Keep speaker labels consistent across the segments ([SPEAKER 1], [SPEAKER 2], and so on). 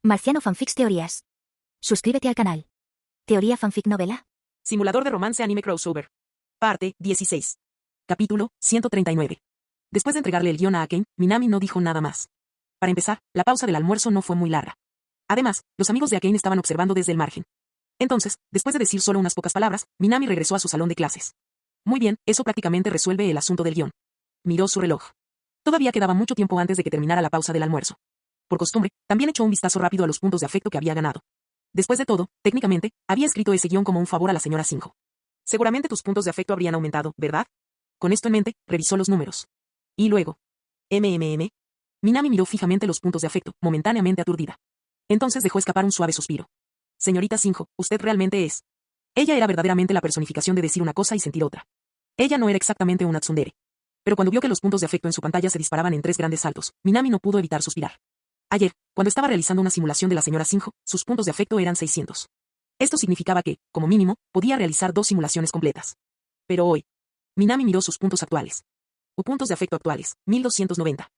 [SPEAKER 1] Marciano Fanfics Teorías. Suscríbete al canal. Teoría Fanfic Novela.
[SPEAKER 2] Simulador de romance anime crossover. Parte 16. Capítulo 139. Después de entregarle el guión a Akane, Minami no dijo nada más. Para empezar, la pausa del almuerzo no fue muy larga. Además, los amigos de Akane estaban observando desde el margen. Entonces, después de decir solo unas pocas palabras, Minami regresó a su salón de clases. Muy bien, eso prácticamente resuelve el asunto del guión. Miró su reloj. Todavía quedaba mucho tiempo antes de que terminara la pausa del almuerzo. Por costumbre, también echó un vistazo rápido a los puntos de afecto que había ganado. Después de todo, técnicamente, había escrito ese guión como un favor a la señora Sinjo. Seguramente tus puntos de afecto habrían aumentado, ¿verdad? Con esto en mente, revisó los números. Y luego. Minami miró fijamente los puntos de afecto, momentáneamente aturdida. Entonces dejó escapar un suave suspiro. Señorita Sinjo, usted realmente es. Ella era verdaderamente la personificación de decir una cosa y sentir otra. Ella no era exactamente una tsundere. Pero cuando vio que los puntos de afecto en su pantalla se disparaban en 3 grandes saltos, Minami no pudo evitar suspirar. Ayer, cuando estaba realizando una simulación de la señora Sinjo, sus puntos de afecto eran 600. Esto significaba que, como mínimo, podía realizar 2 simulaciones completas. Pero hoy, Minami miró sus puntos actuales. Puntos de afecto actuales, 1290.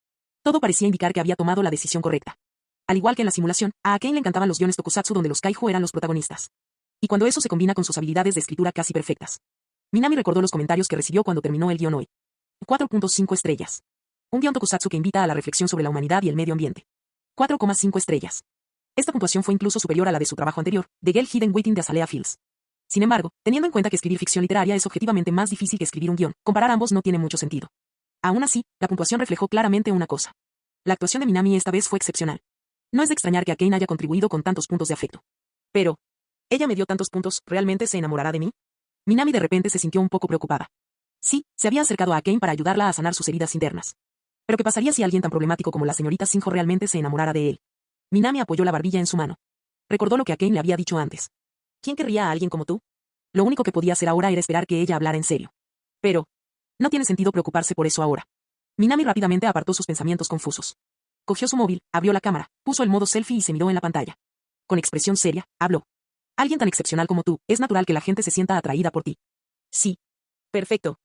[SPEAKER 2] Todo parecía indicar que había tomado la decisión correcta. Al igual que en la simulación, a Akane le encantaban los guiones tokusatsu donde los kaiju eran los protagonistas. Y cuando eso se combina con sus habilidades de escritura casi perfectas. Minami recordó los comentarios que recibió cuando terminó el guión hoy. 4.5 estrellas. Un guión tokusatsu que invita a la reflexión sobre la humanidad y el medio ambiente. 4,5 estrellas. Esta puntuación fue incluso superior a la de su trabajo anterior, The Girl Hidden Waiting de Azalea Fields. Sin embargo, teniendo en cuenta que escribir ficción literaria es objetivamente más difícil que escribir un guión, comparar ambos no tiene mucho sentido. Aún así, la puntuación reflejó claramente una cosa. La actuación de Minami esta vez fue excepcional. No es de extrañar que Akane haya contribuido con tantos puntos de afecto. Pero, ella me dio tantos puntos, ¿realmente se enamorará de mí? Minami de repente se sintió un poco preocupada. Sí, se había acercado a Akane para ayudarla a sanar sus heridas internas. Pero ¿qué pasaría si alguien tan problemático como la señorita Sinjo realmente se enamorara de él? Minami apoyó la barbilla en su mano. Recordó lo que Akane le había dicho antes. ¿Quién querría a alguien como tú? Lo único que podía hacer ahora era esperar que ella hablara en serio. Pero, no tiene sentido preocuparse por eso ahora. Minami rápidamente apartó sus pensamientos confusos. Cogió su móvil, abrió la cámara, puso el modo selfie y se miró en la pantalla. Con expresión seria, habló. Alguien tan excepcional como tú, es natural que la gente se sienta atraída por ti. Sí. Perfecto.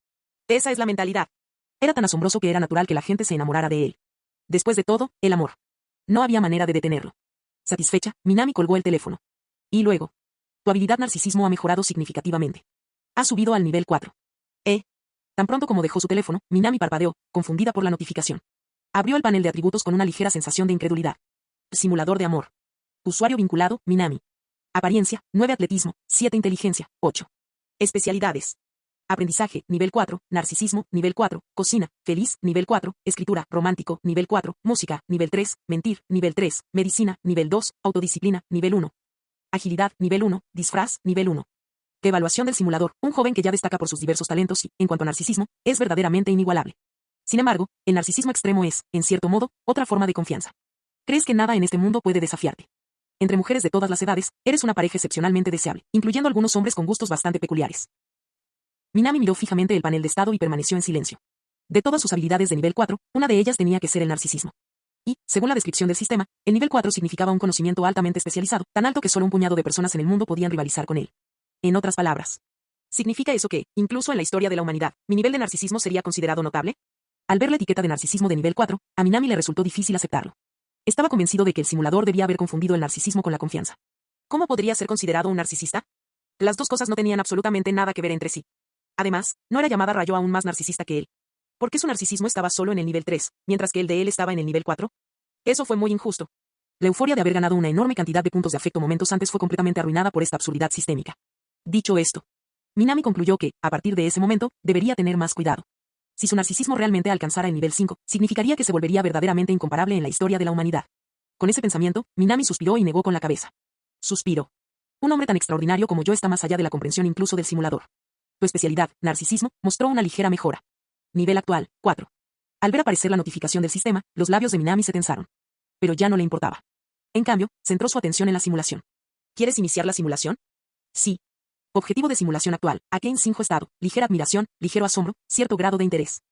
[SPEAKER 2] Esa es la mentalidad. Era tan asombroso que era natural que la gente se enamorara de él. Después de todo, el amor. No había manera de detenerlo. Satisfecha, Minami colgó el teléfono. Y luego. Tu habilidad narcisismo ha mejorado significativamente. Ha subido al nivel 4. Tan pronto como dejó su teléfono, Minami parpadeó, confundida por la notificación. Abrió el panel de atributos con una ligera sensación de incredulidad. Simulador de amor. Usuario vinculado, Minami. Apariencia, 9 atletismo, 7 inteligencia, 8. Especialidades. Aprendizaje, nivel 4, narcisismo, nivel 4, cocina, feliz, nivel 4, escritura, romántico, nivel 4, música, nivel 3, mentir, nivel 3, medicina, nivel 2, autodisciplina, nivel 1. Agilidad, nivel 1, disfraz, nivel 1. Evaluación del simulador, un joven que ya destaca por sus diversos talentos y, en cuanto a narcisismo, es verdaderamente inigualable. Sin embargo, el narcisismo extremo es, en cierto modo, otra forma de confianza. Crees que nada en este mundo puede desafiarte. Entre mujeres de todas las edades, eres una pareja excepcionalmente deseable, incluyendo algunos hombres con gustos bastante peculiares. Minami miró fijamente el panel de estado y permaneció en silencio. De todas sus habilidades de nivel 4, una de ellas tenía que ser el narcisismo. Y, según la descripción del sistema, el nivel 4 significaba un conocimiento altamente especializado, tan alto que solo un puñado de personas en el mundo podían rivalizar con él. En otras palabras, ¿significa eso que, incluso en la historia de la humanidad, mi nivel de narcisismo sería considerado notable? Al ver la etiqueta de narcisismo de nivel 4, a Minami le resultó difícil aceptarlo. Estaba convencido de que el simulador debía haber confundido el narcisismo con la confianza. ¿Cómo podría ser considerado un narcisista? Las dos cosas no tenían absolutamente nada que ver entre sí. Además, no era llamada Rayo aún más narcisista que él. ¿Por qué su narcisismo estaba solo en el nivel 3, mientras que el de él estaba en el nivel 4? Eso fue muy injusto. La euforia de haber ganado una enorme cantidad de puntos de afecto momentos antes fue completamente arruinada por esta absurdidad sistémica. Dicho esto, Minami concluyó que, a partir de ese momento, debería tener más cuidado. Si su narcisismo realmente alcanzara el nivel 5, significaría que se volvería verdaderamente incomparable en la historia de la humanidad. Con ese pensamiento, Minami suspiró y negó con la cabeza. Suspiró. Un hombre tan extraordinario como yo está más allá de la comprensión incluso del simulador. Tu especialidad, narcisismo, mostró una ligera mejora. Nivel actual, 4. Al ver aparecer la notificación del sistema, los labios de Minami se tensaron. Pero ya no le importaba. En cambio, centró su atención en la simulación. ¿Quieres iniciar la simulación? Sí. Objetivo de simulación actual, Akane Sinjo estado, ligera admiración, ligero asombro, cierto grado de interés.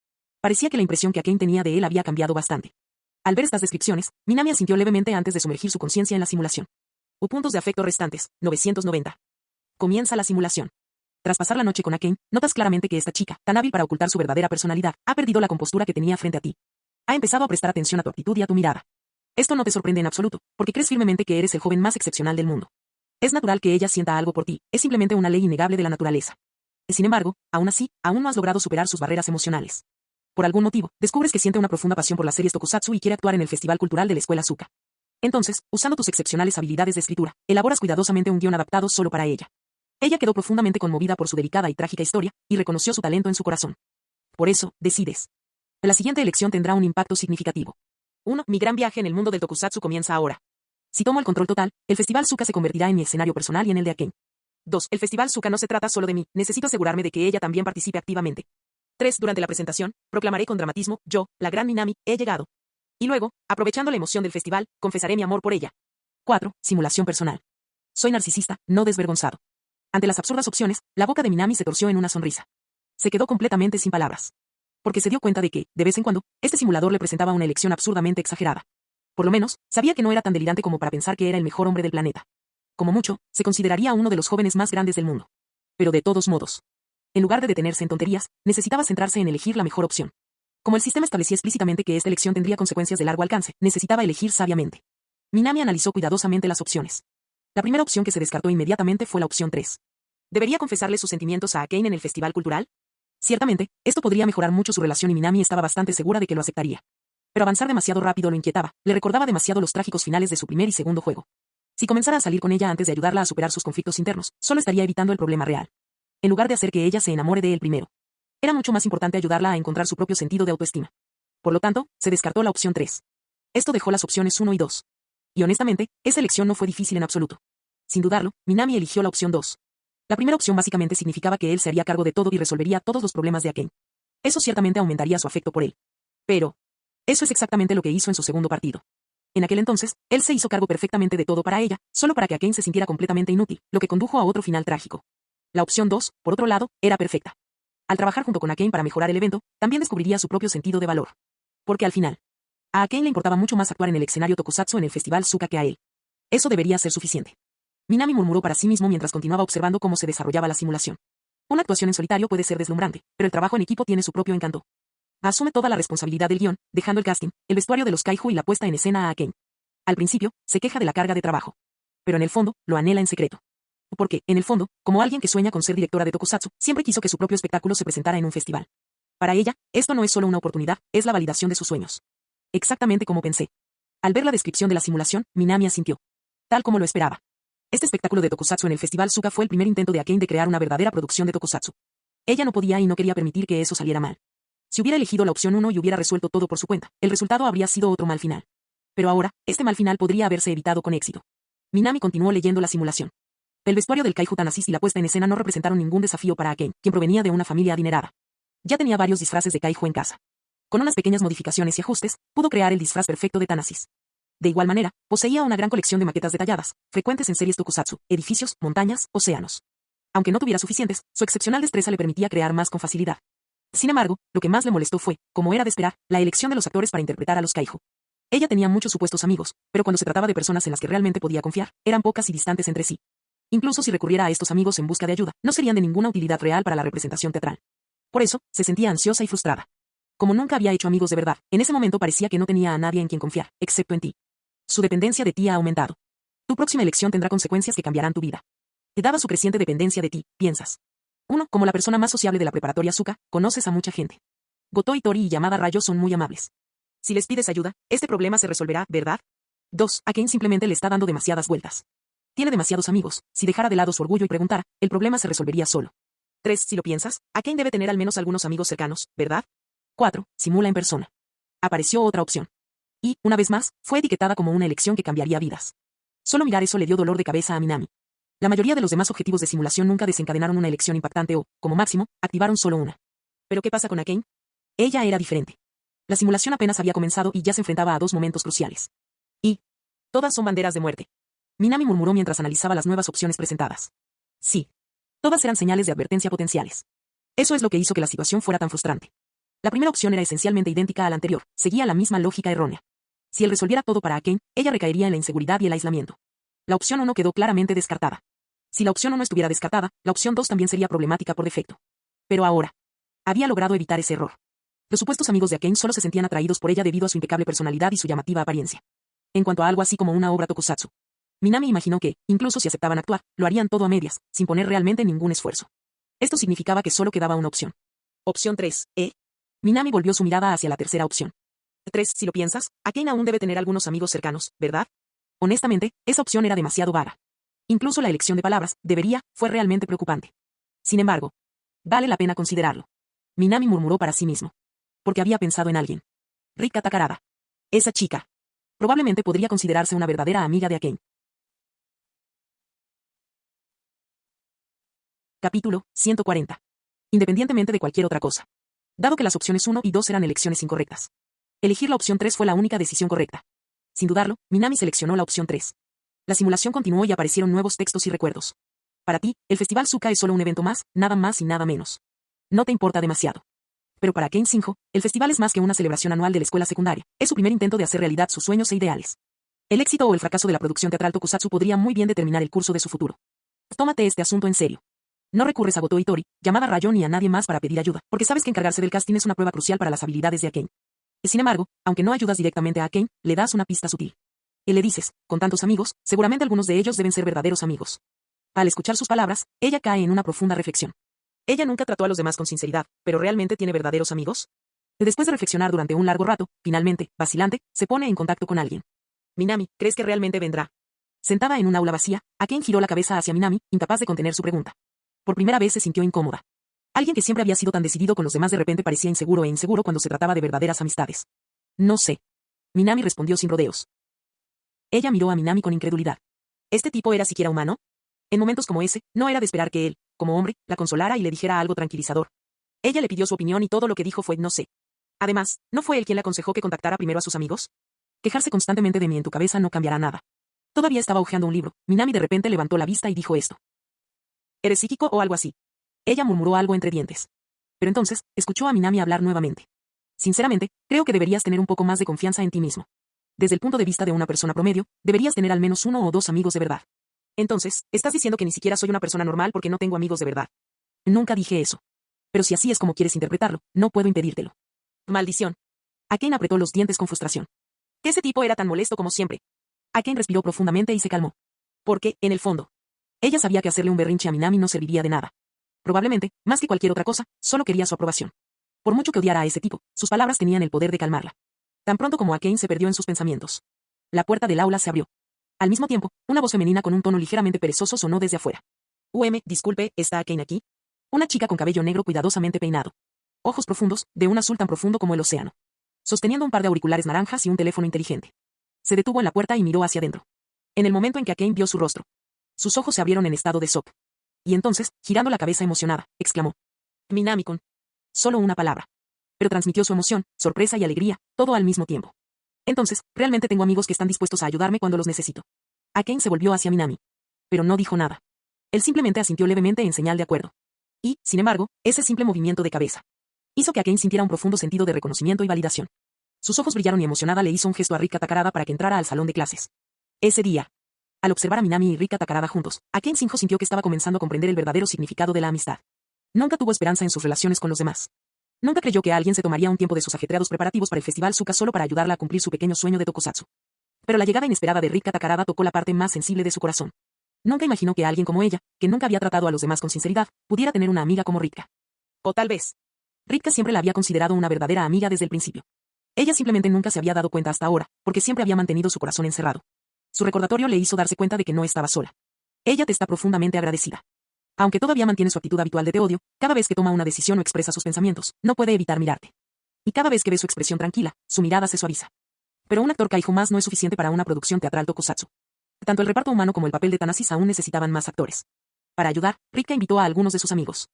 [SPEAKER 2] Parecía que la impresión que Akane tenía de él había cambiado bastante. Al ver estas descripciones, Minami asintió levemente antes de sumergir su conciencia en la simulación. Puntos de afecto restantes, 990. Comienza la simulación. Tras pasar la noche con Akane, notas claramente que esta chica, tan hábil para ocultar su verdadera personalidad, ha perdido la compostura que tenía frente a ti. Ha empezado a prestar atención a tu actitud y a tu mirada. Esto no te sorprende en absoluto, porque crees firmemente que eres el joven más excepcional del mundo. Es natural que ella sienta algo por ti, es simplemente una ley innegable de la naturaleza. Sin embargo, aún así, aún no has logrado superar sus barreras emocionales. Por algún motivo, descubres que siente una profunda pasión por las series tokusatsu y quiere actuar en el festival cultural de la escuela Asuka. Entonces, usando tus excepcionales habilidades de escritura, elaboras cuidadosamente un guión adaptado solo para ella. Ella quedó profundamente conmovida por su delicada y trágica historia, y reconoció su talento en su corazón. Por eso, decides. La siguiente elección tendrá un impacto significativo. 1. Mi gran viaje en el mundo del tokusatsu comienza ahora. Si tomo el control total, el Festival Suka se convertirá en mi escenario personal y en el de Aken. 2. El Festival Suka no se trata solo de mí, necesito asegurarme de que ella también participe activamente. 3. Durante la presentación, proclamaré con dramatismo, yo, la gran Minami, he llegado. Y luego, aprovechando la emoción del festival, confesaré mi amor por ella. 4. Simulación personal. Soy narcisista, no desvergonzado. Ante las absurdas opciones, la boca de Minami se torció en una sonrisa. Se quedó completamente sin palabras. Porque se dio cuenta de que, de vez en cuando, este simulador le presentaba una elección absurdamente exagerada. Por lo menos, sabía que no era tan delirante como para pensar que era el mejor hombre del planeta. Como mucho, se consideraría uno de los jóvenes más grandes del mundo. Pero de todos modos, en lugar de detenerse en tonterías, necesitaba centrarse en elegir la mejor opción. Como el sistema establecía explícitamente que esta elección tendría consecuencias de largo alcance, necesitaba elegir sabiamente. Minami analizó cuidadosamente las opciones. La primera opción que se descartó inmediatamente fue la opción 3. ¿Debería confesarle sus sentimientos a Aken en el festival cultural? Ciertamente, esto podría mejorar mucho su relación y Minami estaba bastante segura de que lo aceptaría. Pero avanzar demasiado rápido lo inquietaba, le recordaba demasiado los trágicos finales de su primer y segundo juego. Si comenzara a salir con ella antes de ayudarla a superar sus conflictos internos, solo estaría evitando el problema real. En lugar de hacer que ella se enamore de él primero. Era mucho más importante ayudarla a encontrar su propio sentido de autoestima. Por lo tanto, se descartó la opción 3. Esto dejó las opciones 1 y 2. Y honestamente, esa elección no fue difícil en absoluto. Sin dudarlo, Minami eligió la opción 2. La primera opción básicamente significaba que él se haría cargo de todo y resolvería todos los problemas de Aken. Eso ciertamente aumentaría su afecto por él. Pero, eso es exactamente lo que hizo en su segundo partido. En aquel entonces, él se hizo cargo perfectamente de todo para ella, solo para que Aken se sintiera completamente inútil, lo que condujo a otro final trágico. La opción 2, por otro lado, era perfecta. Al trabajar junto con Aken para mejorar el evento, también descubriría su propio sentido de valor. Porque al final, a Aken le importaba mucho más actuar en el escenario tokusatsu en el festival Suka que a él. Eso debería ser suficiente. Minami murmuró para sí mismo mientras continuaba observando cómo se desarrollaba la simulación. Una actuación en solitario puede ser deslumbrante, pero el trabajo en equipo tiene su propio encanto. Asume toda la responsabilidad del guión, dejando el casting, el vestuario de los kaiju y la puesta en escena a Aken. Al principio, se queja de la carga de trabajo. Pero en el fondo, lo anhela en secreto. Porque, en el fondo, como alguien que sueña con ser directora de tokusatsu, siempre quiso que su propio espectáculo se presentara en un festival. Para ella, esto no es solo una oportunidad, es la validación de sus sueños. Exactamente como pensé. Al ver la descripción de la simulación, Minami asintió. Tal como lo esperaba. Este espectáculo de tokusatsu en el festival Suka fue el primer intento de Aken de crear una verdadera producción de tokusatsu. Ella no podía y no quería permitir que eso saliera mal. Si hubiera elegido la opción 1 y hubiera resuelto todo por su cuenta, el resultado habría sido otro mal final. Pero ahora, este mal final podría haberse evitado con éxito. Minami continuó leyendo la simulación. El vestuario del kaiju Tanasis y la puesta en escena no representaron ningún desafío para Aken, quien provenía de una familia adinerada. Ya tenía varios disfraces de kaiju en casa. Con unas pequeñas modificaciones y ajustes, pudo crear el disfraz perfecto de Tanasis. De igual manera, poseía una gran colección de maquetas detalladas, frecuentes en series tokusatsu, edificios, montañas, océanos. Aunque no tuviera suficientes, su excepcional destreza le permitía crear más con facilidad. Sin embargo, lo que más le molestó fue, como era de esperar, la elección de los actores para interpretar a los kaiju. Ella tenía muchos supuestos amigos, pero cuando se trataba de personas en las que realmente podía confiar, eran pocas y distantes entre sí. Incluso si recurriera a estos amigos en busca de ayuda, no serían de ninguna utilidad real para la representación teatral. Por eso, se sentía ansiosa y frustrada. Como nunca había hecho amigos de verdad, en ese momento parecía que no tenía a nadie en quien confiar, excepto en ti. Su dependencia de ti ha aumentado. Tu próxima elección tendrá consecuencias que cambiarán tu vida. Te daba su creciente dependencia de ti, piensas. 1. Como la persona más sociable de la preparatoria Suka, conoces a mucha gente. Goto y Tori y Yamada Rayo son muy amables. Si les pides ayuda, este problema se resolverá, ¿verdad? 2. Aken simplemente le está dando demasiadas vueltas. Tiene demasiados amigos, si dejara de lado su orgullo y preguntara, el problema se resolvería solo. 3. Si lo piensas, Aken debe tener al menos algunos amigos cercanos, ¿verdad? 4. Simula en persona. Apareció otra opción. Y, una vez más, fue etiquetada como una elección que cambiaría vidas. Solo mirar eso le dio dolor de cabeza a Minami. La mayoría de los demás objetivos de simulación nunca desencadenaron una elección impactante o, como máximo, activaron solo una. ¿Pero qué pasa con Aken? Ella era diferente. La simulación apenas había comenzado y ya se enfrentaba a dos momentos cruciales. Y, todas son banderas de muerte. Minami murmuró mientras analizaba las nuevas opciones presentadas. Sí. Todas eran señales de advertencia potenciales. Eso es lo que hizo que la situación fuera tan frustrante. La primera opción era esencialmente idéntica a la anterior, seguía la misma lógica errónea. Si él resolviera todo para Aken, ella recaería en la inseguridad y el aislamiento. La opción 1 quedó claramente descartada. Si la opción 1 estuviera descartada, la opción 2 también sería problemática por defecto. Pero ahora, había logrado evitar ese error. Los supuestos amigos de Aken solo se sentían atraídos por ella debido a su impecable personalidad y su llamativa apariencia. En cuanto a algo así como una obra tokusatsu, Minami imaginó que, incluso si aceptaban actuar, lo harían todo a medias, sin poner realmente ningún esfuerzo. Esto significaba que solo quedaba una opción. Opción 3, ¿eh? Minami volvió su mirada hacia la tercera opción. 3, si lo piensas, Akane aún debe tener algunos amigos cercanos, ¿verdad? Honestamente, esa opción era demasiado vaga. Incluso la elección de palabras, fue realmente preocupante. Sin embargo, vale la pena considerarlo. Minami murmuró para sí mismo. Porque había pensado en alguien. Rika Takarada. Esa chica. Probablemente podría considerarse una verdadera amiga de Akane. Capítulo 140. Independientemente de cualquier otra cosa. Dado que las opciones 1 y 2 eran elecciones incorrectas. Elegir la opción 3 fue la única decisión correcta. Sin dudarlo, Minami seleccionó la opción 3. La simulación continuó y aparecieron nuevos textos y recuerdos. Para ti, el Festival Suka es solo un evento más, nada más y nada menos. No te importa demasiado. Pero para Akane Shinjo, el festival es más que una celebración anual de la escuela secundaria, es su primer intento de hacer realidad sus sueños e ideales. El éxito o el fracaso de la producción teatral Tokusatsu podría muy bien determinar el curso de su futuro. Tómate este asunto en serio. No recurres a Goto Itori, llamada Rayon ni a nadie más para pedir ayuda, porque sabes que encargarse del casting es una prueba crucial para las habilidades de Akane. Sin embargo, aunque no ayudas directamente a Akane, le das una pista sutil. Y le dices, con tantos amigos, seguramente algunos de ellos deben ser verdaderos amigos. Al escuchar sus palabras, ella cae en una profunda reflexión. Ella nunca trató a los demás con sinceridad, pero ¿realmente tiene verdaderos amigos? Después de reflexionar durante un largo rato, finalmente, vacilante, se pone en contacto con alguien. Minami, ¿crees que realmente vendrá? Sentada en un aula vacía, Akane giró la cabeza hacia Minami, incapaz de contener su pregunta. Por primera vez se sintió incómoda. Alguien que siempre había sido tan decidido con los demás de repente parecía inseguro e inseguro cuando se trataba de verdaderas amistades. No sé. Minami respondió sin rodeos. Ella miró a Minami con incredulidad. ¿Este tipo era siquiera humano? En momentos como ese, no era de esperar que él, como hombre, la consolara y le dijera algo tranquilizador. Ella le pidió su opinión y todo lo que dijo fue no sé. Además, ¿no fue él quien le aconsejó que contactara primero a sus amigos? Quejarse constantemente de mí en tu cabeza no cambiará nada. Todavía estaba hojeando un libro. Minami de repente levantó la vista y dijo esto. ¿Eres psíquico o algo así? Ella murmuró algo entre dientes. Pero entonces, escuchó a Minami hablar nuevamente. Sinceramente, creo que deberías tener un poco más de confianza en ti mismo. Desde el punto de vista de una persona promedio, deberías tener al menos 1 o 2 amigos de verdad. Entonces, estás diciendo que ni siquiera soy una persona normal porque no tengo amigos de verdad. Nunca dije eso. Pero si así es como quieres interpretarlo, no puedo impedírtelo. Maldición. Akane apretó los dientes con frustración. Que ese tipo era tan molesto como siempre. Akane respiró profundamente y se calmó. Porque, en el fondo, ella sabía que hacerle un berrinche a Minami no serviría de nada. Probablemente, más que cualquier otra cosa, solo quería su aprobación. Por mucho que odiara a ese tipo, sus palabras tenían el poder de calmarla. Tan pronto como Akane se perdió en sus pensamientos. La puerta del aula se abrió. Al mismo tiempo, una voz femenina con un tono ligeramente perezoso sonó desde afuera. Disculpe, ¿está Akane aquí? Una chica con cabello negro cuidadosamente peinado. Ojos profundos, de un azul tan profundo como el océano. Sosteniendo un par de auriculares naranjas y un teléfono inteligente. Se detuvo en la puerta y miró hacia adentro. En el momento en que Akane vio su rostro, sus ojos se abrieron en estado de shock. Y entonces, girando la cabeza emocionada, exclamó. Minami-kun. Solo una palabra. Pero transmitió su emoción, sorpresa y alegría, todo al mismo tiempo. Entonces, realmente tengo amigos que están dispuestos a ayudarme cuando los necesito. Akane se volvió hacia Minami. Pero no dijo nada. Él simplemente asintió levemente en señal de acuerdo. Y, sin embargo, ese simple movimiento de cabeza hizo que Akane sintiera un profundo sentido de reconocimiento y validación. Sus ojos brillaron y emocionada le hizo un gesto a Rika Takarada para que entrara al salón de clases. Ese día, al observar a Minami y Rika Takarada juntos, Akane Shinjo sintió que estaba comenzando a comprender el verdadero significado de la amistad. Nunca tuvo esperanza en sus relaciones con los demás. Nunca creyó que alguien se tomaría un tiempo de sus ajetreados preparativos para el Festival Suka solo para ayudarla a cumplir su pequeño sueño de tokusatsu. Pero la llegada inesperada de Rika Takarada tocó la parte más sensible de su corazón. Nunca imaginó que alguien como ella, que nunca había tratado a los demás con sinceridad, pudiera tener una amiga como Rika. O tal vez. Rika siempre la había considerado una verdadera amiga desde el principio. Ella simplemente nunca se había dado cuenta hasta ahora, porque siempre había mantenido su corazón encerrado. Su recordatorio le hizo darse cuenta de que no estaba sola. Ella te está profundamente agradecida. Aunque todavía mantiene su actitud habitual de te odio, cada vez que toma una decisión o expresa sus pensamientos, no puede evitar mirarte. Y cada vez que ve su expresión tranquila, su mirada se suaviza. Pero un actor kaiju más no es suficiente para una producción teatral tokusatsu. Tanto el reparto humano como el papel de Tanasis aún necesitaban más actores. Para ayudar, Rika invitó a algunos de sus amigos.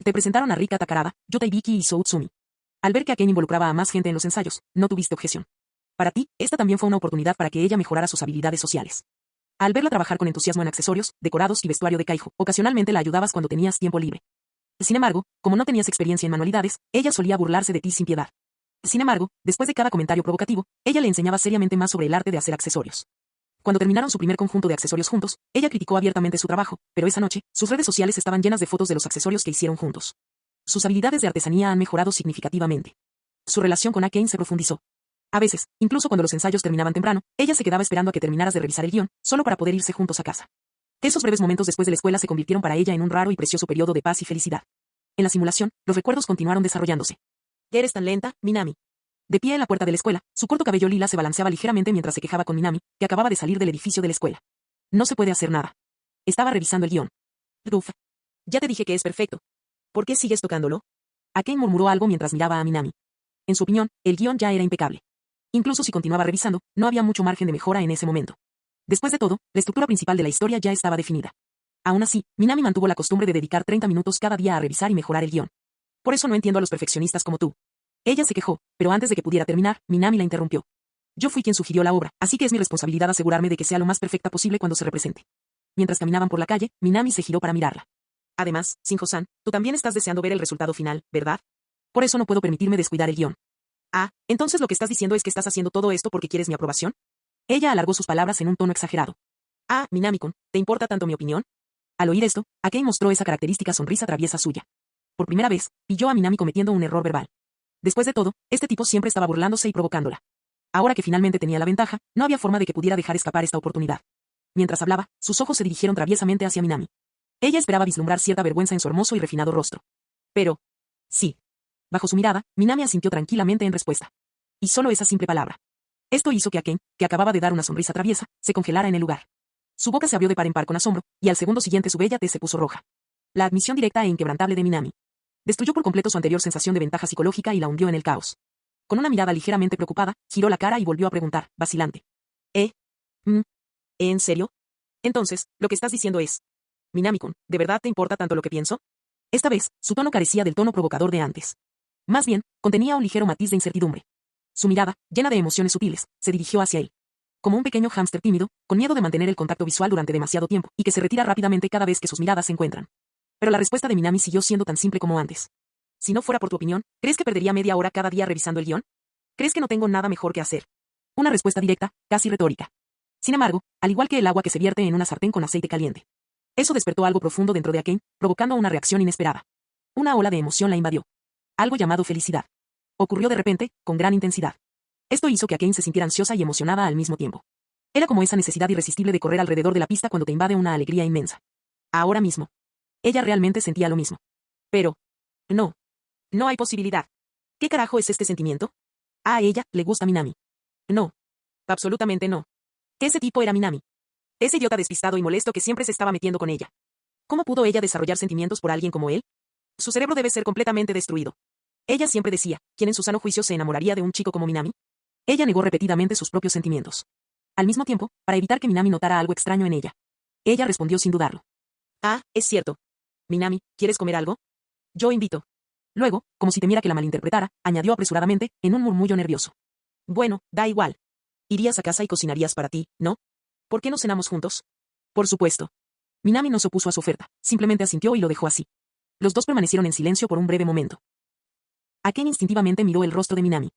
[SPEAKER 2] Te presentaron a Rika Takarada, Yota Ibiki y Soutsumi. Al ver que Akane involucraba a más gente en los ensayos, no tuviste objeción. Para ti, esta también fue una oportunidad para que ella mejorara sus habilidades sociales. Al verla trabajar con entusiasmo en accesorios, decorados y vestuario de kaiju, ocasionalmente la ayudabas cuando tenías tiempo libre. Sin embargo, como no tenías experiencia en manualidades, ella solía burlarse de ti sin piedad. Sin embargo, después de cada comentario provocativo, ella le enseñaba seriamente más sobre el arte de hacer accesorios. Cuando terminaron su primer conjunto de accesorios juntos, ella criticó abiertamente su trabajo, pero esa noche, sus redes sociales estaban llenas de fotos de los accesorios que hicieron juntos. Sus habilidades de artesanía han mejorado significativamente. Su relación con Akane se profundizó. A veces, incluso cuando los ensayos terminaban temprano, ella se quedaba esperando a que terminaras de revisar el guión, solo para poder irse juntos a casa. Esos breves momentos después de la escuela se convirtieron para ella en un raro y precioso periodo de paz y felicidad. En la simulación, los recuerdos continuaron desarrollándose. ¿Eres tan lenta, Minami? De pie en la puerta de la escuela, su corto cabello lila se balanceaba ligeramente mientras se quejaba con Minami, que acababa de salir del edificio de la escuela. No se puede hacer nada. Estaba revisando el guión. Uf. Ya te dije que es perfecto. ¿Por qué sigues tocándolo? Akane murmuró algo mientras miraba a Minami. En su opinión, el guión ya era impecable. Incluso si continuaba revisando, no había mucho margen de mejora en ese momento. Después de todo, la estructura principal de la historia ya estaba definida. Aún así, Minami mantuvo la costumbre de dedicar 30 minutos cada día a revisar y mejorar el guión. Por eso no entiendo a los perfeccionistas como tú. Ella se quejó, pero antes de que pudiera terminar, Minami la interrumpió. Yo fui quien sugirió la obra, así que es mi responsabilidad asegurarme de que sea lo más perfecta posible cuando se represente. Mientras caminaban por la calle, Minami se giró para mirarla. Además, Shinjo-san, tú también estás deseando ver el resultado final, ¿verdad? Por eso no puedo permitirme descuidar el guión. Ah, entonces lo que estás diciendo es que estás haciendo todo esto porque quieres mi aprobación. Ella alargó sus palabras en un tono exagerado. Ah, Minami-kun, ¿te importa tanto mi opinión? Al oír esto, Akane mostró esa característica sonrisa traviesa suya. Por primera vez, pilló a Minami cometiendo un error verbal. Después de todo, este tipo siempre estaba burlándose y provocándola. Ahora que finalmente tenía la ventaja, no había forma de que pudiera dejar escapar esta oportunidad. Mientras hablaba, sus ojos se dirigieron traviesamente hacia Minami. Ella esperaba vislumbrar cierta vergüenza en su hermoso y refinado rostro. Pero, sí. Bajo su mirada, Minami asintió tranquilamente en respuesta. Y solo esa simple palabra. Esto hizo que Akane, que acababa de dar una sonrisa traviesa, se congelara en el lugar. Su boca se abrió de par en par con asombro, y al segundo siguiente su bella tez se puso roja. La admisión directa e inquebrantable de Minami destruyó por completo su anterior sensación de ventaja psicológica y la hundió en el caos. Con una mirada ligeramente preocupada, giró la cara y volvió a preguntar, vacilante. ¿En serio? Entonces, lo que estás diciendo es... Minami-kun, ¿de verdad te importa tanto lo que pienso? Esta vez, su tono carecía del tono provocador de antes. Más bien, contenía un ligero matiz de incertidumbre. Su mirada, llena de emociones sutiles, se dirigió hacia él. Como un pequeño hámster tímido, con miedo de mantener el contacto visual durante demasiado tiempo, y que se retira rápidamente cada vez que sus miradas se encuentran. Pero la respuesta de Minami siguió siendo tan simple como antes. Si no fuera por tu opinión, ¿crees que perdería media hora cada día revisando el guión? ¿Crees que no tengo nada mejor que hacer? Una respuesta directa, casi retórica. Sin embargo, al igual que el agua que se vierte en una sartén con aceite caliente. Eso despertó algo profundo dentro de Akane, provocando una reacción inesperada. Una ola de emoción la invadió. Algo llamado felicidad. Ocurrió de repente, con gran intensidad. Esto hizo que Akane se sintiera ansiosa y emocionada al mismo tiempo. Era como esa necesidad irresistible de correr alrededor de la pista cuando te invade una alegría inmensa. Ahora mismo. Ella realmente sentía lo mismo. Pero... no. No hay posibilidad. ¿Qué carajo es este sentimiento? A ella le gusta Minami. No. Absolutamente no. Ese tipo era Minami. Ese idiota despistado y molesto que siempre se estaba metiendo con ella. ¿Cómo pudo ella desarrollar sentimientos por alguien como él? Su cerebro debe ser completamente destruido. Ella siempre decía, ¿quién en su sano juicio se enamoraría de un chico como Minami? Ella negó repetidamente sus propios sentimientos. Al mismo tiempo, para evitar que Minami notara algo extraño en ella. Ella respondió sin dudarlo. Ah, es cierto. Minami, ¿quieres comer algo? Yo invito. Luego, como si temiera que la malinterpretara, añadió apresuradamente, en un murmullo nervioso. Bueno, da igual. Irías a casa y cocinarías para ti, ¿no? ¿Por qué no cenamos juntos? Por supuesto. Minami no se opuso a su oferta, simplemente asintió y lo dejó así. Los dos permanecieron en silencio por un breve momento. Akane instintivamente miró el rostro de Minami.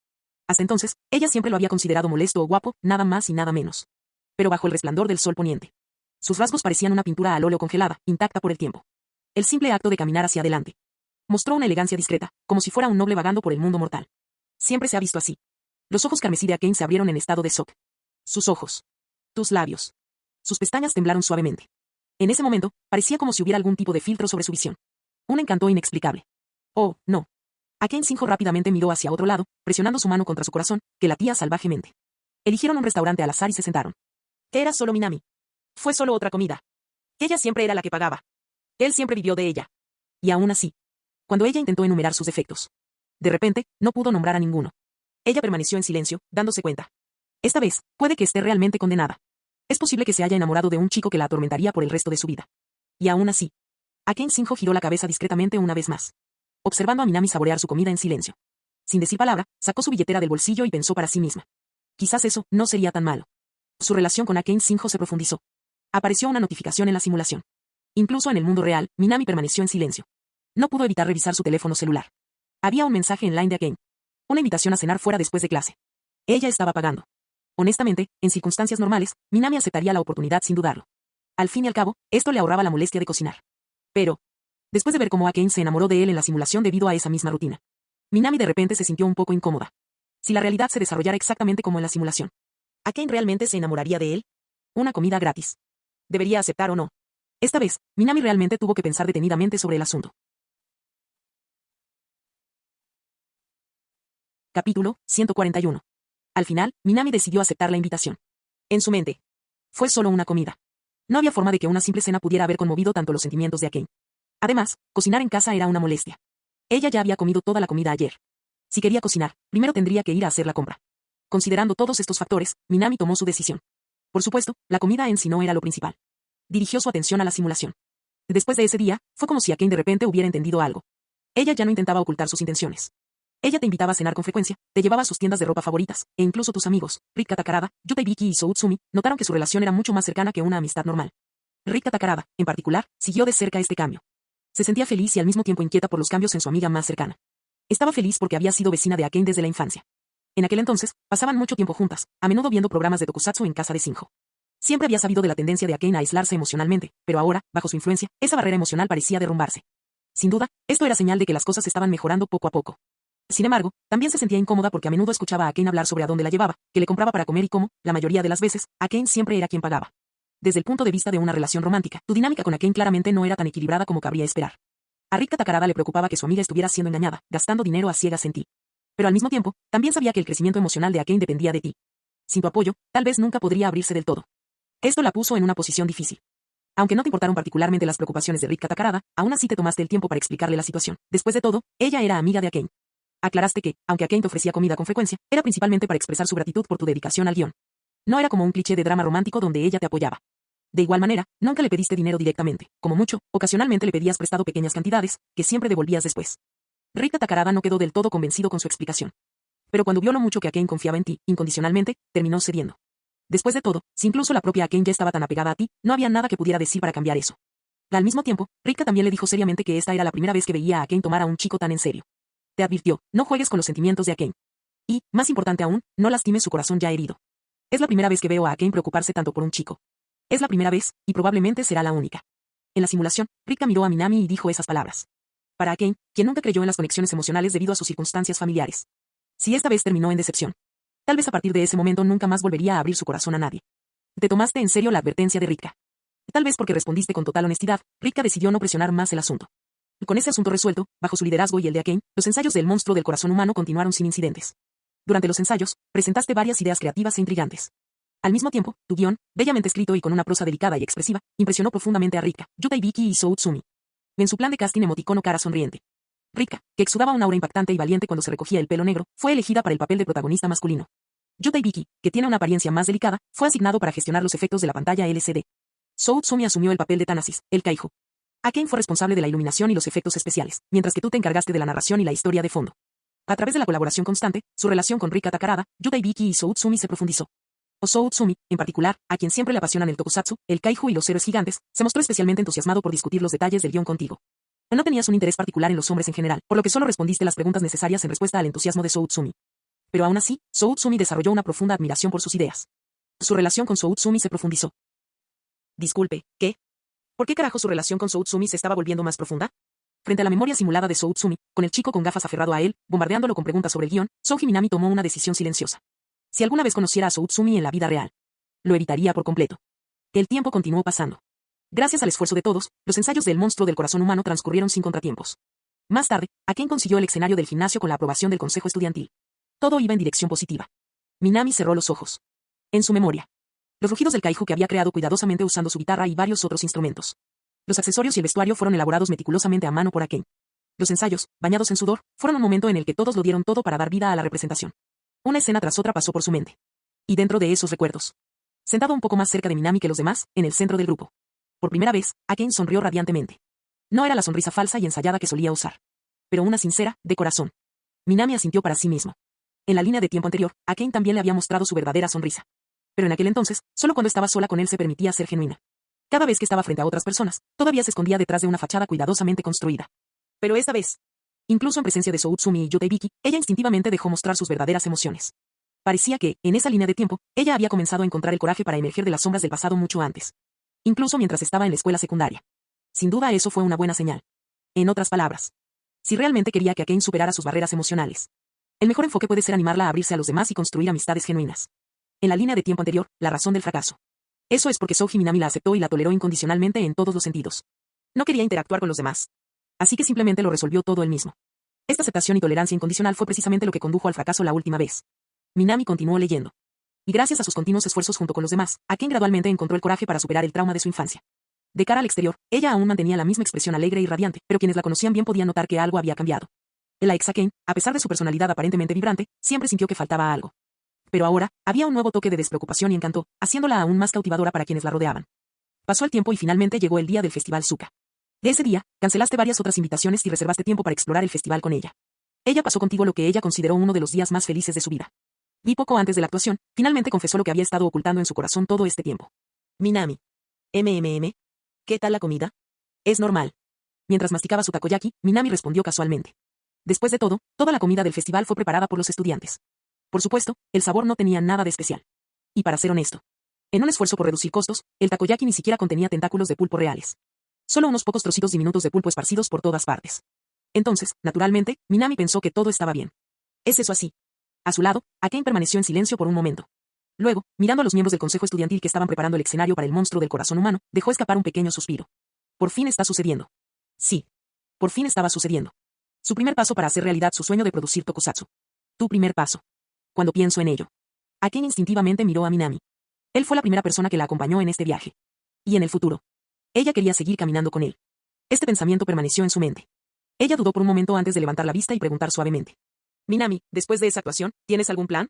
[SPEAKER 2] Hasta entonces, ella siempre lo había considerado molesto o guapo, nada más y nada menos. Pero bajo el resplandor del sol poniente. Sus rasgos parecían una pintura al óleo congelada, intacta por el tiempo. El simple acto de caminar hacia adelante. Mostró una elegancia discreta, como si fuera un noble vagando por el mundo mortal. Siempre se ha visto así. Los ojos carmesí de Akane se abrieron en estado de shock. Sus ojos. Tus labios. Sus pestañas temblaron suavemente. En ese momento, parecía como si hubiera algún tipo de filtro sobre su visión. Un encanto inexplicable. Oh, no. Akane Shinjo rápidamente miró hacia otro lado, presionando su mano contra su corazón, que latía salvajemente. Eligieron un restaurante al azar y se sentaron. Era solo Minami. Fue solo otra comida. Ella siempre era la que pagaba. Él siempre vivió de ella. Y aún así. Cuando ella intentó enumerar sus defectos. De repente, no pudo nombrar a ninguno. Ella permaneció en silencio, dándose cuenta. Esta vez, puede que esté realmente condenada. Es posible que se haya enamorado de un chico que la atormentaría por el resto de su vida. Y aún así. Akane Shinjo giró la cabeza discretamente una vez más. Observando a Minami saborear su comida en silencio. Sin decir palabra, sacó su billetera del bolsillo y pensó para sí misma. Quizás eso no sería tan malo. Su relación con Akane Shinjo se profundizó. Apareció una notificación en la simulación. Incluso en el mundo real, Minami permaneció en silencio. No pudo evitar revisar su teléfono celular. Había un mensaje en line de Akane. Una invitación a cenar fuera después de clase. Ella estaba pagando. Honestamente, en circunstancias normales, Minami aceptaría la oportunidad sin dudarlo. Al fin y al cabo, esto le ahorraba la molestia de cocinar. Pero, después de ver cómo Akane se enamoró de él en la simulación debido a esa misma rutina, Minami de repente se sintió un poco incómoda. Si la realidad se desarrollara exactamente como en la simulación, ¿Akane realmente se enamoraría de él? Una comida gratis. ¿Debería aceptar o no? Esta vez, Minami realmente tuvo que pensar detenidamente sobre el asunto. Capítulo 141. Al final, Minami decidió aceptar la invitación. En su mente, fue solo una comida. No había forma de que una simple cena pudiera haber conmovido tanto los sentimientos de Akane. Además, cocinar en casa era una molestia. Ella ya había comido toda la comida ayer. Si quería cocinar, primero tendría que ir a hacer la compra. Considerando todos estos factores, Minami tomó su decisión. Por supuesto, la comida en sí no era lo principal. Dirigió su atención a la simulación. Después de ese día, fue como si Akane de repente hubiera entendido algo. Ella ya no intentaba ocultar sus intenciones. Ella te invitaba a cenar con frecuencia, te llevaba a sus tiendas de ropa favoritas, e incluso tus amigos, Rika Takarada, Yuta Ibiki y Soutsumi, notaron que su relación era mucho más cercana que una amistad normal. Rika Takarada, en particular, siguió de cerca este cambio. Se sentía feliz y al mismo tiempo inquieta por los cambios en su amiga más cercana. Estaba feliz porque había sido vecina de Akane desde la infancia. En aquel entonces, pasaban mucho tiempo juntas, a menudo viendo programas de tokusatsu en casa de Shinjo. Siempre había sabido de la tendencia de Akane a aislarse emocionalmente, pero ahora, bajo su influencia, esa barrera emocional parecía derrumbarse. Sin duda, esto era señal de que las cosas estaban mejorando poco a poco. Sin embargo, también se sentía incómoda porque a menudo escuchaba a Akane hablar sobre a dónde la llevaba, que le compraba para comer y cómo, la mayoría de las veces, Akane siempre era quien pagaba. Desde el punto de vista de una relación romántica, tu dinámica con Akane claramente no era tan equilibrada como cabría esperar. A Rika Takarada le preocupaba que su amiga estuviera siendo engañada, gastando dinero a ciegas en ti. Pero al mismo tiempo, también sabía que el crecimiento emocional de Akane dependía de ti. Sin tu apoyo, tal vez nunca podría abrirse del todo. Esto la puso en una posición difícil. Aunque no te importaron particularmente las preocupaciones de Rika Takarada, aún así te tomaste el tiempo para explicarle la situación. Después de todo, ella era amiga de Akane. Aclaraste que, aunque Akane te ofrecía comida con frecuencia, era principalmente para expresar su gratitud por tu dedicación al guión. No era como un cliché de drama romántico donde ella te apoyaba. De igual manera, nunca le pediste dinero directamente. Como mucho, ocasionalmente le pedías prestado pequeñas cantidades, que siempre devolvías después. Rika Takarada no quedó del todo convencido con su explicación. Pero cuando vio lo mucho que Akane confiaba en ti, incondicionalmente, terminó cediendo. Después de todo, si incluso la propia Akane ya estaba tan apegada a ti, no había nada que pudiera decir para cambiar eso. Al mismo tiempo, Rika también le dijo seriamente que esta era la primera vez que veía a Akane tomar a un chico tan en serio. Te advirtió, no juegues con los sentimientos de Akane. Y, más importante aún, no lastimes su corazón ya herido. Es la primera vez que veo a Akane preocuparse tanto por un chico. Es la primera vez, y probablemente será la única. En la simulación, Rika miró a Minami y dijo esas palabras. Para Akane, quien nunca creyó en las conexiones emocionales debido a sus circunstancias familiares. Si esta vez terminó en decepción. Tal vez a partir de ese momento nunca más volvería a abrir su corazón a nadie. Te tomaste en serio la advertencia de Rika. Tal vez porque respondiste con total honestidad, Rika decidió no presionar más el asunto. Con ese asunto resuelto, bajo su liderazgo y el de Akane, los ensayos del monstruo del corazón humano continuaron sin incidentes. Durante los ensayos, presentaste varias ideas creativas e intrigantes. Al mismo tiempo, tu guión, bellamente escrito y con una prosa delicada y expresiva, impresionó profundamente a Rika, Yuta Ibiki y Soutsumi. En su plan de casting emoticono cara sonriente. Rika, que exudaba una aura impactante y valiente cuando se recogía el pelo negro, fue elegida para el papel de protagonista masculino. Yuta Ibiki, que tiene una apariencia más delicada, fue asignado para gestionar los efectos de la pantalla LCD. Soutsumi asumió el papel de Thanasis, el kaiju. Akane fue responsable de la iluminación y los efectos especiales, mientras que tú te encargaste de la narración y la historia de fondo. A través de la colaboración constante, su relación con Rika Takarada, Yuta Ibiki y Soutsumi se profundizó. Soutsumi, en particular, a quien siempre le apasionan el tokusatsu, el kaiju y los héroes gigantes, se mostró especialmente entusiasmado por discutir los detalles del guión contigo. No tenías un interés particular en los hombres en general, por lo que solo respondiste las preguntas necesarias en respuesta al entusiasmo de Soutsumi. Pero aún así, Soutsumi desarrolló una profunda admiración por sus ideas. Su relación con Soutsumi se profundizó. Disculpe, ¿qué? ¿Por qué carajo su relación con Soutsumi se estaba volviendo más profunda? Frente a la memoria simulada de Soutsumi, con el chico con gafas aferrado a él, bombardeándolo con preguntas sobre el guión, Souji Minami tomó una decisión silenciosa. Si alguna vez conociera a Soutsumi en la vida real, lo evitaría por completo. El tiempo continuó pasando. Gracias al esfuerzo de todos, los ensayos del monstruo del corazón humano transcurrieron sin contratiempos. Más tarde, Akane consiguió el escenario del gimnasio con la aprobación del consejo estudiantil. Todo iba en dirección positiva. Minami cerró los ojos. En su memoria, los rugidos del kaiju que había creado cuidadosamente usando su guitarra y varios otros instrumentos. Los accesorios y el vestuario fueron elaborados meticulosamente a mano por Akane. Los ensayos, bañados en sudor, fueron un momento en el que todos lo dieron todo para dar vida a la representación. Una escena tras otra pasó por su mente. Y dentro de esos recuerdos, sentado un poco más cerca de Minami que los demás, en el centro del grupo. Por primera vez, Akane sonrió radiantemente. No era la sonrisa falsa y ensayada que solía usar, pero una sincera, de corazón. Minami asintió para sí mismo. En la línea de tiempo anterior, Akane también le había mostrado su verdadera sonrisa. Pero en aquel entonces, solo cuando estaba sola con él se permitía ser genuina. Cada vez que estaba frente a otras personas, todavía se escondía detrás de una fachada cuidadosamente construida. Pero esta vez, incluso en presencia de Soutsumi y Yuta Ibiki, ella instintivamente dejó mostrar sus verdaderas emociones. Parecía que, en esa línea de tiempo, ella había comenzado a encontrar el coraje para emerger de las sombras del pasado mucho antes. Incluso mientras estaba en la escuela secundaria. Sin duda eso fue una buena señal. En otras palabras, si realmente quería que Akane superara sus barreras emocionales, El mejor enfoque puede ser animarla a abrirse a los demás y construir amistades genuinas. En la línea de tiempo anterior, la razón del fracaso. Eso es porque Soji Minami la aceptó y la toleró incondicionalmente en todos los sentidos. No quería interactuar con los demás. Así que simplemente lo resolvió todo él mismo. Esta aceptación y tolerancia incondicional fue precisamente lo que condujo al fracaso la última vez. Minami continuó leyendo. Y gracias a sus continuos esfuerzos junto con los demás, Aken gradualmente encontró el coraje para superar el trauma de su infancia. De cara al exterior, ella aún mantenía la misma expresión alegre y radiante, pero quienes la conocían bien podían notar que algo había cambiado. La ex Aken, a pesar de su personalidad aparentemente vibrante, siempre sintió que faltaba algo. Pero ahora, había un nuevo toque de despreocupación y encanto, haciéndola aún más cautivadora para quienes la rodeaban. Pasó el tiempo y finalmente llegó el día del Festival Zuka. De ese día, cancelaste varias otras invitaciones y reservaste tiempo para explorar el festival con ella. Ella pasó contigo lo que ella consideró uno de los días más felices de su vida. Y poco antes de la actuación, finalmente confesó lo que había estado ocultando en su corazón todo este tiempo. Minami. ¿Qué tal la comida? Es normal. Mientras masticaba su takoyaki, Minami respondió casualmente. Después de todo, toda la comida del festival fue preparada por los estudiantes. Por supuesto, el sabor no tenía nada de especial. Y para ser honesto, en un esfuerzo por reducir costos, el takoyaki ni siquiera contenía tentáculos de pulpo reales. Solo unos pocos trocitos diminutos de pulpo esparcidos por todas partes. Entonces, naturalmente, Minami pensó que todo estaba bien. ¿Es eso así? A su lado, Aken permaneció en silencio por un momento. Luego, mirando a los miembros del consejo estudiantil que estaban preparando el escenario para el monstruo del corazón humano, dejó escapar un pequeño suspiro. Por fin está sucediendo. Sí. Por fin estaba sucediendo. Su primer paso para hacer realidad su sueño de producir tokusatsu. Tu primer paso. Cuando pienso en ello. Aken instintivamente miró a Minami. Él fue la primera persona que la acompañó en este viaje. Y en el futuro. Ella quería seguir caminando con él. Este pensamiento permaneció en su mente. Ella dudó por un momento antes de levantar la vista y preguntar suavemente. Minami, después de esa actuación, ¿tienes algún plan?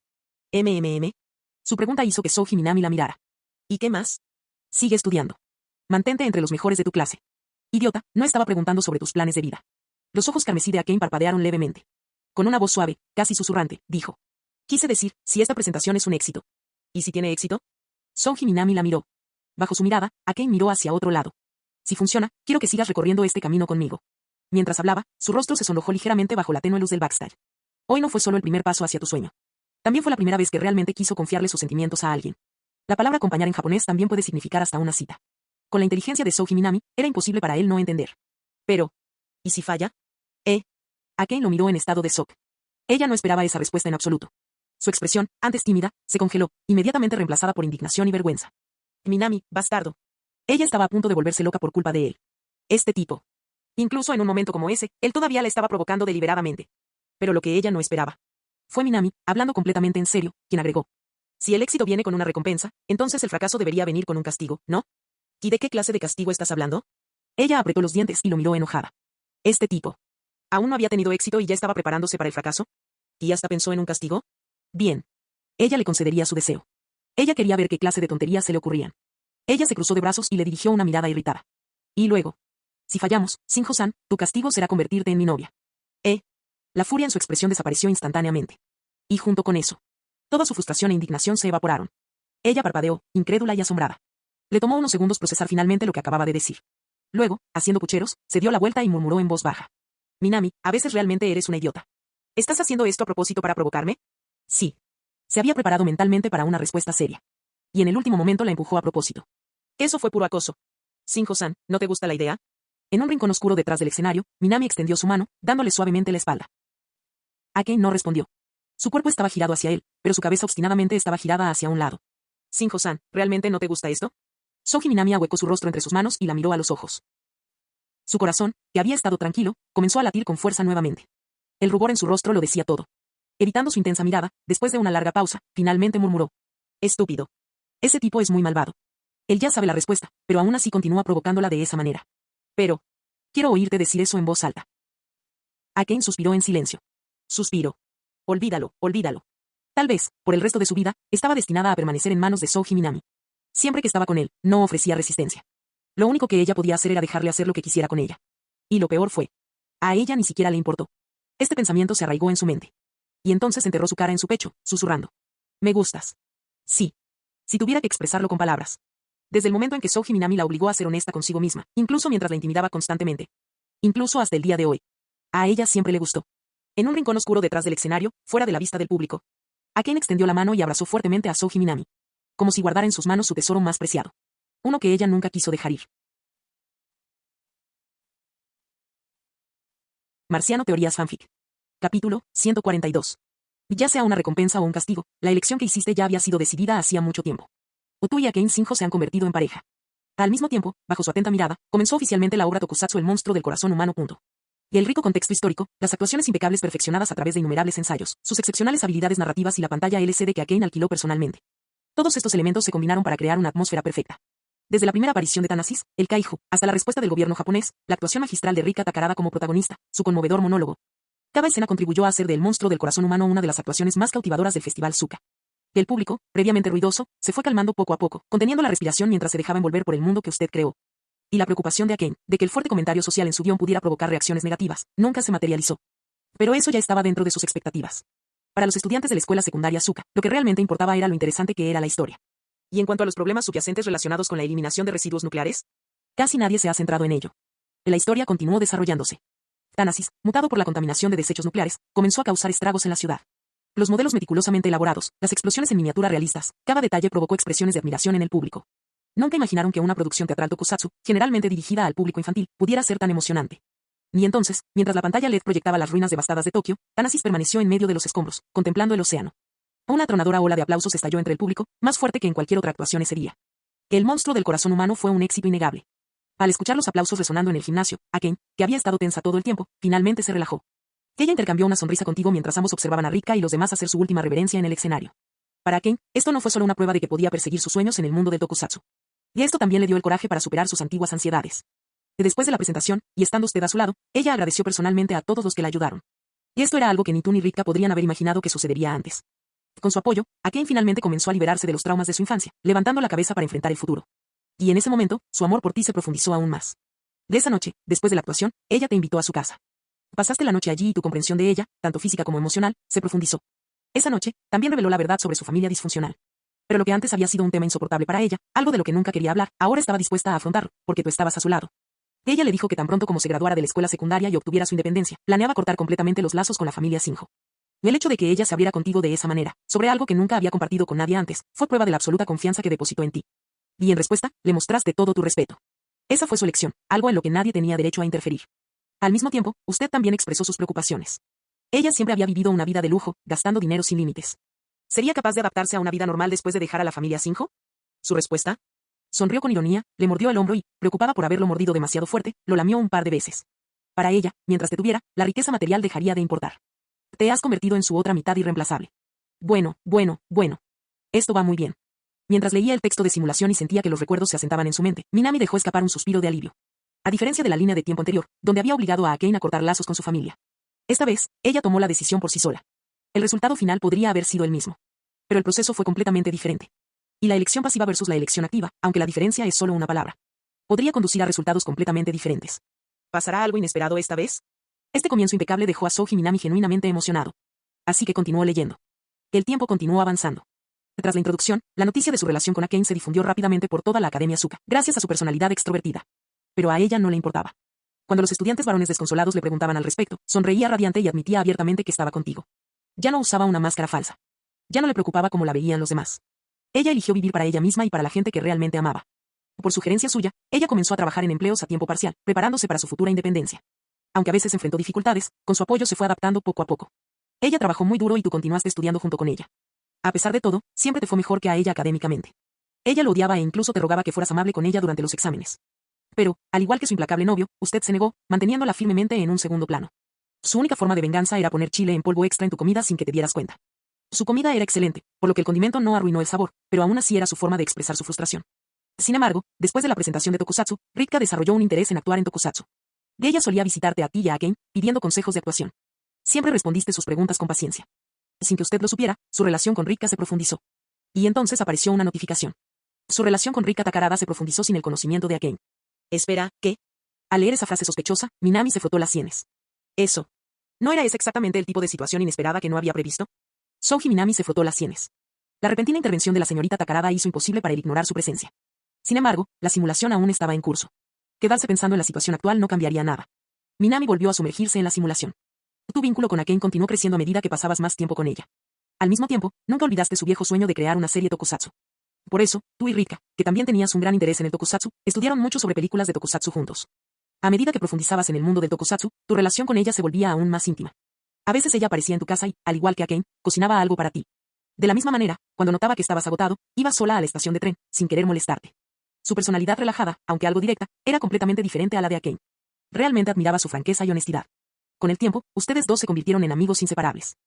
[SPEAKER 2] Su pregunta hizo que Soji Minami la mirara. ¿Y qué más? Sigue estudiando. Mantente entre los mejores de tu clase. Idiota, no estaba preguntando sobre tus planes de vida. Los ojos carmesí de Aken parpadearon levemente. Con una voz suave, casi susurrante, dijo. Quise decir, si esta presentación es un éxito. ¿Y si tiene éxito? Soji Minami la miró. Bajo su mirada, Aken miró hacia otro lado. Si funciona, quiero que sigas recorriendo este camino conmigo. Mientras hablaba, su rostro se sonrojó ligeramente bajo la tenue luz del backstage. Hoy no fue solo el primer paso hacia tu sueño. También fue la primera vez que realmente quiso confiarle sus sentimientos a alguien. La palabra acompañar en japonés también puede significar hasta una cita. Con la inteligencia de Soji Minami, era imposible para él no entender. Pero, ¿y si falla? Aken lo miró en estado de shock. Ella no esperaba esa respuesta en absoluto. Su expresión, antes tímida, se congeló, inmediatamente reemplazada por indignación y vergüenza. Minami, bastardo. Ella estaba a punto de volverse loca por culpa de él. Este tipo. Incluso en un momento como ese, él todavía la estaba provocando deliberadamente. Pero lo que ella no esperaba. Fue Minami, hablando completamente en serio, quien agregó. Si el éxito viene con una recompensa, entonces el fracaso debería venir con un castigo, ¿no? ¿Y de qué clase de castigo estás hablando? Ella apretó los dientes y lo miró enojada. Este tipo. ¿Aún no había tenido éxito y ya estaba preparándose para el fracaso? ¿Y hasta pensó en un castigo? Bien. Ella le concedería su deseo. Ella quería ver qué clase de tonterías se le ocurrían. Ella se cruzó de brazos y le dirigió una mirada irritada. Y luego. Si fallamos, Shinjo-san, tu castigo será convertirte en mi novia. La furia en su expresión desapareció instantáneamente. Y junto con eso, toda su frustración e indignación se evaporaron. Ella parpadeó, incrédula y asombrada. Le tomó unos segundos procesar finalmente lo que acababa de decir. Luego, haciendo pucheros, se dio la vuelta y murmuró en voz baja. Minami, a veces realmente eres una idiota. ¿Estás haciendo esto a propósito para provocarme? Sí. Se había preparado mentalmente para una respuesta seria. Y en el último momento la empujó a propósito. Eso fue puro acoso. Shinjo-san, ¿no te gusta la idea? En un rincón oscuro detrás del escenario, Minami extendió su mano, dándole suavemente la espalda. Aken no respondió. Su cuerpo estaba girado hacia él, pero su cabeza obstinadamente estaba girada hacia un lado. Shinjo-san, ¿realmente no te gusta esto? Soji Minami ahuecó su rostro entre sus manos y la miró a los ojos. Su corazón, que había estado tranquilo, comenzó a latir con fuerza nuevamente. El rubor en su rostro lo decía todo. Evitando su intensa mirada, después de una larga pausa, finalmente murmuró. Estúpido. Ese tipo es muy malvado. Él ya sabe la respuesta, pero aún así continúa provocándola de esa manera. Pero, quiero oírte decir eso en voz alta. Aken suspiró en silencio. Suspiró. Olvídalo, olvídalo. Tal vez, por el resto de su vida, estaba destinada a permanecer en manos de Soji Minami. Siempre que estaba con él, no ofrecía resistencia. Lo único que ella podía hacer era dejarle hacer lo que quisiera con ella. Y lo peor fue. A ella ni siquiera le importó. Este pensamiento se arraigó en su mente. Y entonces enterró su cara en su pecho, susurrando. Me gustas. Sí. Si tuviera que expresarlo con palabras. Desde el momento en que Soji Minami la obligó a ser honesta consigo misma, incluso mientras la intimidaba constantemente. Incluso hasta el día de hoy. A ella siempre le gustó. En un rincón oscuro detrás del escenario, fuera de la vista del público. Aken extendió la mano y abrazó fuertemente a Soji Minami. Como si guardara en sus manos su tesoro más preciado. Uno que ella nunca quiso dejar ir. Marciano Teorías Fanfic. Capítulo 142. Ya sea una recompensa o un castigo, la elección que hiciste ya había sido decidida hacía mucho tiempo. O tú y Akane Shinjo se han convertido en pareja. Al mismo tiempo, bajo su atenta mirada, comenzó oficialmente la obra Tokusatsu El monstruo del corazón humano. Y el rico contexto histórico, las actuaciones impecables perfeccionadas a través de innumerables ensayos, sus excepcionales habilidades narrativas y la pantalla LCD que Akane alquiló personalmente. Todos estos elementos se combinaron para crear una atmósfera perfecta. Desde la primera aparición de Thanasis, el Kaiju, hasta la respuesta del gobierno japonés, la actuación magistral de Rika Takarada como protagonista, su conmovedor monólogo. Cada escena contribuyó a hacer del monstruo del corazón humano una de las actuaciones más cautivadoras del Festival Zuka. El público, previamente ruidoso, se fue calmando poco a poco, conteniendo la respiración mientras se dejaba envolver por el mundo que usted creó. Y la preocupación de Akane, de que el fuerte comentario social en su guión pudiera provocar reacciones negativas, nunca se materializó. Pero eso ya estaba dentro de sus expectativas. Para los estudiantes de la escuela secundaria Zuka, lo que realmente importaba era lo interesante que era la historia. Y en cuanto a los problemas subyacentes relacionados con la eliminación de residuos nucleares, casi nadie se ha centrado en ello. La historia continuó desarrollándose. Thanasis, mutado por la contaminación de desechos nucleares, comenzó a causar estragos en la ciudad. Los modelos meticulosamente elaborados, las explosiones en miniatura realistas, cada detalle provocó expresiones de admiración en el público. Nunca imaginaron que una producción teatral tokusatsu, generalmente dirigida al público infantil, pudiera ser tan emocionante. Ni entonces, mientras la pantalla LED proyectaba las ruinas devastadas de Tokio, Thanasis permaneció en medio de los escombros, contemplando el océano. Una atronadora ola de aplausos estalló entre el público, más fuerte que en cualquier otra actuación ese día. El monstruo del corazón humano fue un éxito innegable. Al escuchar los aplausos resonando en el gimnasio, Akane, que había estado tensa todo el tiempo, finalmente se relajó. Ella intercambió una sonrisa contigo mientras ambos observaban a Rika y los demás hacer su última reverencia en el escenario. Para Akane, esto no fue solo una prueba de que podía perseguir sus sueños en el mundo del tokusatsu. Y esto también le dio el coraje para superar sus antiguas ansiedades. Después de la presentación, y estando usted a su lado, ella agradeció personalmente a todos los que la ayudaron. Y esto era algo que ni tú ni Rika podrían haber imaginado que sucedería antes. Con su apoyo, Akane finalmente comenzó a liberarse de los traumas de su infancia, levantando la cabeza para enfrentar el futuro. Y en ese momento, su amor por ti se profundizó aún más. De esa noche, después de la actuación, ella te invitó a su casa. Pasaste la noche allí y tu comprensión de ella, tanto física como emocional, se profundizó. Esa noche, también reveló la verdad sobre su familia disfuncional. Pero lo que antes había sido un tema insoportable para ella, algo de lo que nunca quería hablar, ahora estaba dispuesta a afrontarlo, porque tú estabas a su lado. Ella le dijo que tan pronto como se graduara de la escuela secundaria y obtuviera su independencia, planeaba cortar completamente los lazos con la familia Shinjo. El hecho de que ella se abriera contigo de esa manera, sobre algo que nunca había compartido con nadie antes, fue prueba de la absoluta confianza que depositó en ti. Y en respuesta, le mostraste todo tu respeto. Esa fue su elección, algo en lo que nadie tenía derecho a interferir. Al mismo tiempo, usted también expresó sus preocupaciones. Ella siempre había vivido una vida de lujo, gastando dinero sin límites. ¿Sería capaz de adaptarse a una vida normal después de dejar a la familia Shinjo? Su respuesta. Sonrió con ironía, le mordió el hombro y, preocupada por haberlo mordido demasiado fuerte, lo lamió un par de veces. Para ella, mientras te tuviera, la riqueza material dejaría de importar. Te has convertido en su otra mitad irreemplazable. Bueno. Esto va muy bien. Mientras leía el texto de simulación y sentía que los recuerdos se asentaban en su mente, Minami dejó escapar un suspiro de alivio. A diferencia de la línea de tiempo anterior, donde había obligado a Akane a cortar lazos con su familia. Esta vez, ella tomó la decisión por sí sola. El resultado final podría haber sido el mismo. Pero el proceso fue completamente diferente. Y la elección pasiva versus la elección activa, aunque la diferencia es solo una palabra, podría conducir a resultados completamente diferentes. ¿Pasará algo inesperado esta vez? Este comienzo impecable dejó a Soji Minami genuinamente emocionado. Así que continuó leyendo. El tiempo continuó avanzando. Tras la introducción, la noticia de su relación con Akane se difundió rápidamente por toda la Academia Zuka, gracias a su personalidad extrovertida. Pero a ella no le importaba. Cuando los estudiantes varones desconsolados le preguntaban al respecto, sonreía radiante y admitía abiertamente que estaba contigo. Ya no usaba una máscara falsa. Ya no le preocupaba cómo la veían los demás. Ella eligió vivir para ella misma y para la gente que realmente amaba. Por sugerencia suya, ella comenzó a trabajar en empleos a tiempo parcial, preparándose para su futura independencia. Aunque a veces enfrentó dificultades, con su apoyo se fue adaptando poco a poco. Ella trabajó muy duro y tú continuaste estudiando junto con ella. A pesar de todo, siempre te fue mejor que a ella académicamente. Ella lo odiaba e incluso te rogaba que fueras amable con ella durante los exámenes. Pero, al igual que su implacable novio, usted se negó, manteniéndola firmemente en un segundo plano. Su única forma de venganza era poner chile en polvo extra en tu comida sin que te dieras cuenta. Su comida era excelente, por lo que el condimento no arruinó el sabor, pero aún así era su forma de expresar su frustración. Sin embargo, después de la presentación de Tokusatsu, Rika desarrolló un interés en actuar en Tokusatsu. De ella solía visitarte a ti y a Akane, pidiendo consejos de actuación. Siempre respondiste sus preguntas con paciencia. Sin que usted lo supiera, su relación con Rika se profundizó. Y entonces apareció una notificación. Su relación con Rika Takarada se profundizó sin el conocimiento de Akane. Espera, ¿qué? Al leer esa frase sospechosa, Minami se frotó las sienes. Eso. ¿No era ese exactamente el tipo de situación inesperada que no había previsto? Soji Minami se frotó las sienes. La repentina intervención de la señorita Takarada hizo imposible para él ignorar su presencia. Sin embargo, la simulación aún estaba en curso. Quedarse pensando en la situación actual no cambiaría nada. Minami volvió a sumergirse en la simulación. Tu vínculo con Akane continuó creciendo a medida que pasabas más tiempo con ella. Al mismo tiempo, nunca olvidaste su viejo sueño de crear una serie tokusatsu. Por eso, tú y Rika, que también tenías un gran interés en el tokusatsu, estudiaron mucho sobre películas de tokusatsu juntos. A medida que profundizabas en el mundo del tokusatsu, tu relación con ella se volvía aún más íntima. A veces ella aparecía en tu casa y, al igual que Akane, cocinaba algo para ti. De la misma manera, cuando notaba que estabas agotado, iba sola a la estación de tren, sin querer molestarte. Su personalidad relajada, aunque algo directa, era completamente diferente a la de Akane. Realmente admiraba su franqueza y honestidad. Con el tiempo, ustedes dos se convirtieron en amigos inseparables.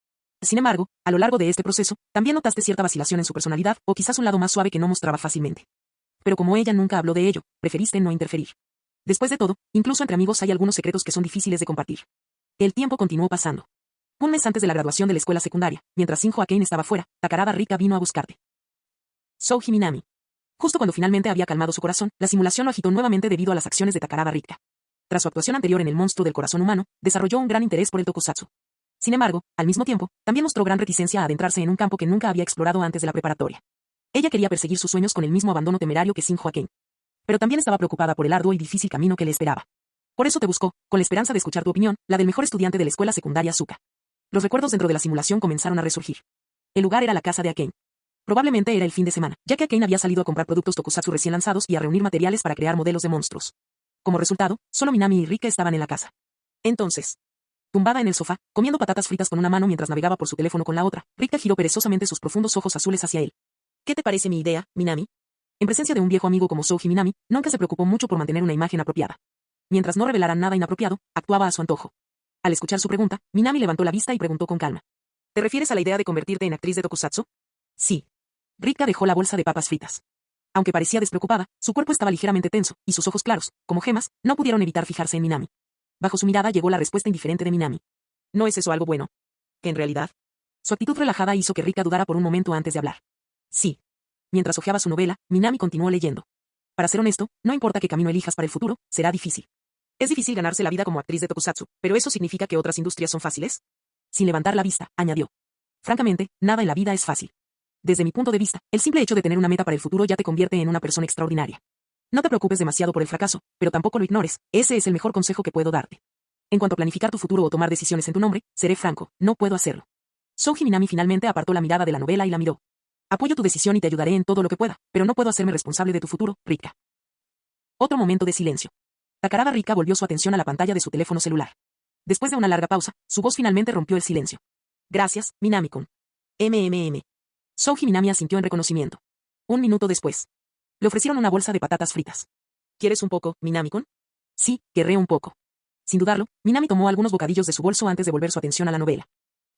[SPEAKER 2] Sin embargo, a lo largo de este proceso, también notaste cierta vacilación en su personalidad o quizás un lado más suave que no mostraba fácilmente. Pero como ella nunca habló de ello, preferiste no interferir. Después de todo, incluso entre amigos hay algunos secretos que son difíciles de compartir. El tiempo continuó pasando. Un mes antes de la graduación de la escuela secundaria, mientras Shinjo Akane estaba fuera, Takarada Rika vino a buscarte. Souji Minami. Justo cuando finalmente había calmado su corazón, la simulación lo agitó nuevamente debido a las acciones de Takarada Rika. Tras su actuación anterior en el monstruo del corazón humano, desarrolló un gran interés por el tokusatsu. Sin embargo, al mismo tiempo, también mostró gran reticencia a adentrarse en un campo que nunca había explorado antes de la preparatoria. Ella quería perseguir sus sueños con el mismo abandono temerario que Shinjo Akane. Pero también estaba preocupada por el arduo y difícil camino que le esperaba. Por eso te buscó, con la esperanza de escuchar tu opinión, la del mejor estudiante de la escuela secundaria Suka. Los recuerdos dentro de la simulación comenzaron a resurgir. El lugar era la casa de Akane. Probablemente era el fin de semana, ya que Akane había salido a comprar productos tokusatsu recién lanzados y a reunir materiales para crear modelos de monstruos. Como resultado, solo Minami y Rika estaban en la casa. Entonces, tumbada en el sofá, comiendo patatas fritas con una mano mientras navegaba por su teléfono con la otra, Rika giró perezosamente sus profundos ojos azules hacia él. ¿Qué te parece mi idea, Minami? En presencia de un viejo amigo como Souji Minami, nunca se preocupó mucho por mantener una imagen apropiada. Mientras no revelara nada inapropiado, actuaba a su antojo. Al escuchar su pregunta, Minami levantó la vista y preguntó con calma. ¿Te refieres a la idea de convertirte en actriz de tokusatsu? Sí. Rika dejó la bolsa de papas fritas. Aunque parecía despreocupada, su cuerpo estaba ligeramente tenso, y sus ojos claros, como gemas, no pudieron evitar fijarse en Minami. Bajo su mirada llegó la respuesta indiferente de Minami. ¿No es eso algo bueno? En realidad. Su actitud relajada hizo que Rika dudara por un momento antes de hablar. Sí. Mientras hojeaba su novela, Minami continuó leyendo. Para ser honesto, no importa qué camino elijas para el futuro, será difícil. Es difícil ganarse la vida como actriz de tokusatsu, pero ¿eso significa que otras industrias son fáciles? Sin levantar la vista, añadió. Francamente, nada en la vida es fácil. Desde mi punto de vista, el simple hecho de tener una meta para el futuro ya te convierte en una persona extraordinaria. No te preocupes demasiado por el fracaso, pero tampoco lo ignores, ese es el mejor consejo que puedo darte. En cuanto a planificar tu futuro o tomar decisiones en tu nombre, seré franco, no puedo hacerlo. Souji Minami finalmente apartó la mirada de la novela y la miró. Apoyo tu decisión y te ayudaré en todo lo que pueda, pero no puedo hacerme responsable de tu futuro, Rika. Otro momento de silencio. Takarada Rika volvió su atención a la pantalla de su teléfono celular. Después de una larga pausa, su voz finalmente rompió el silencio. Gracias, Minami-kun. Souji Minami asintió en reconocimiento. Un minuto después. Le ofrecieron una bolsa de patatas fritas. ¿Quieres un poco, Minami-kun? Sí, querré un poco. Sin dudarlo, Minami tomó algunos bocadillos de su bolso antes de volver su atención a la novela.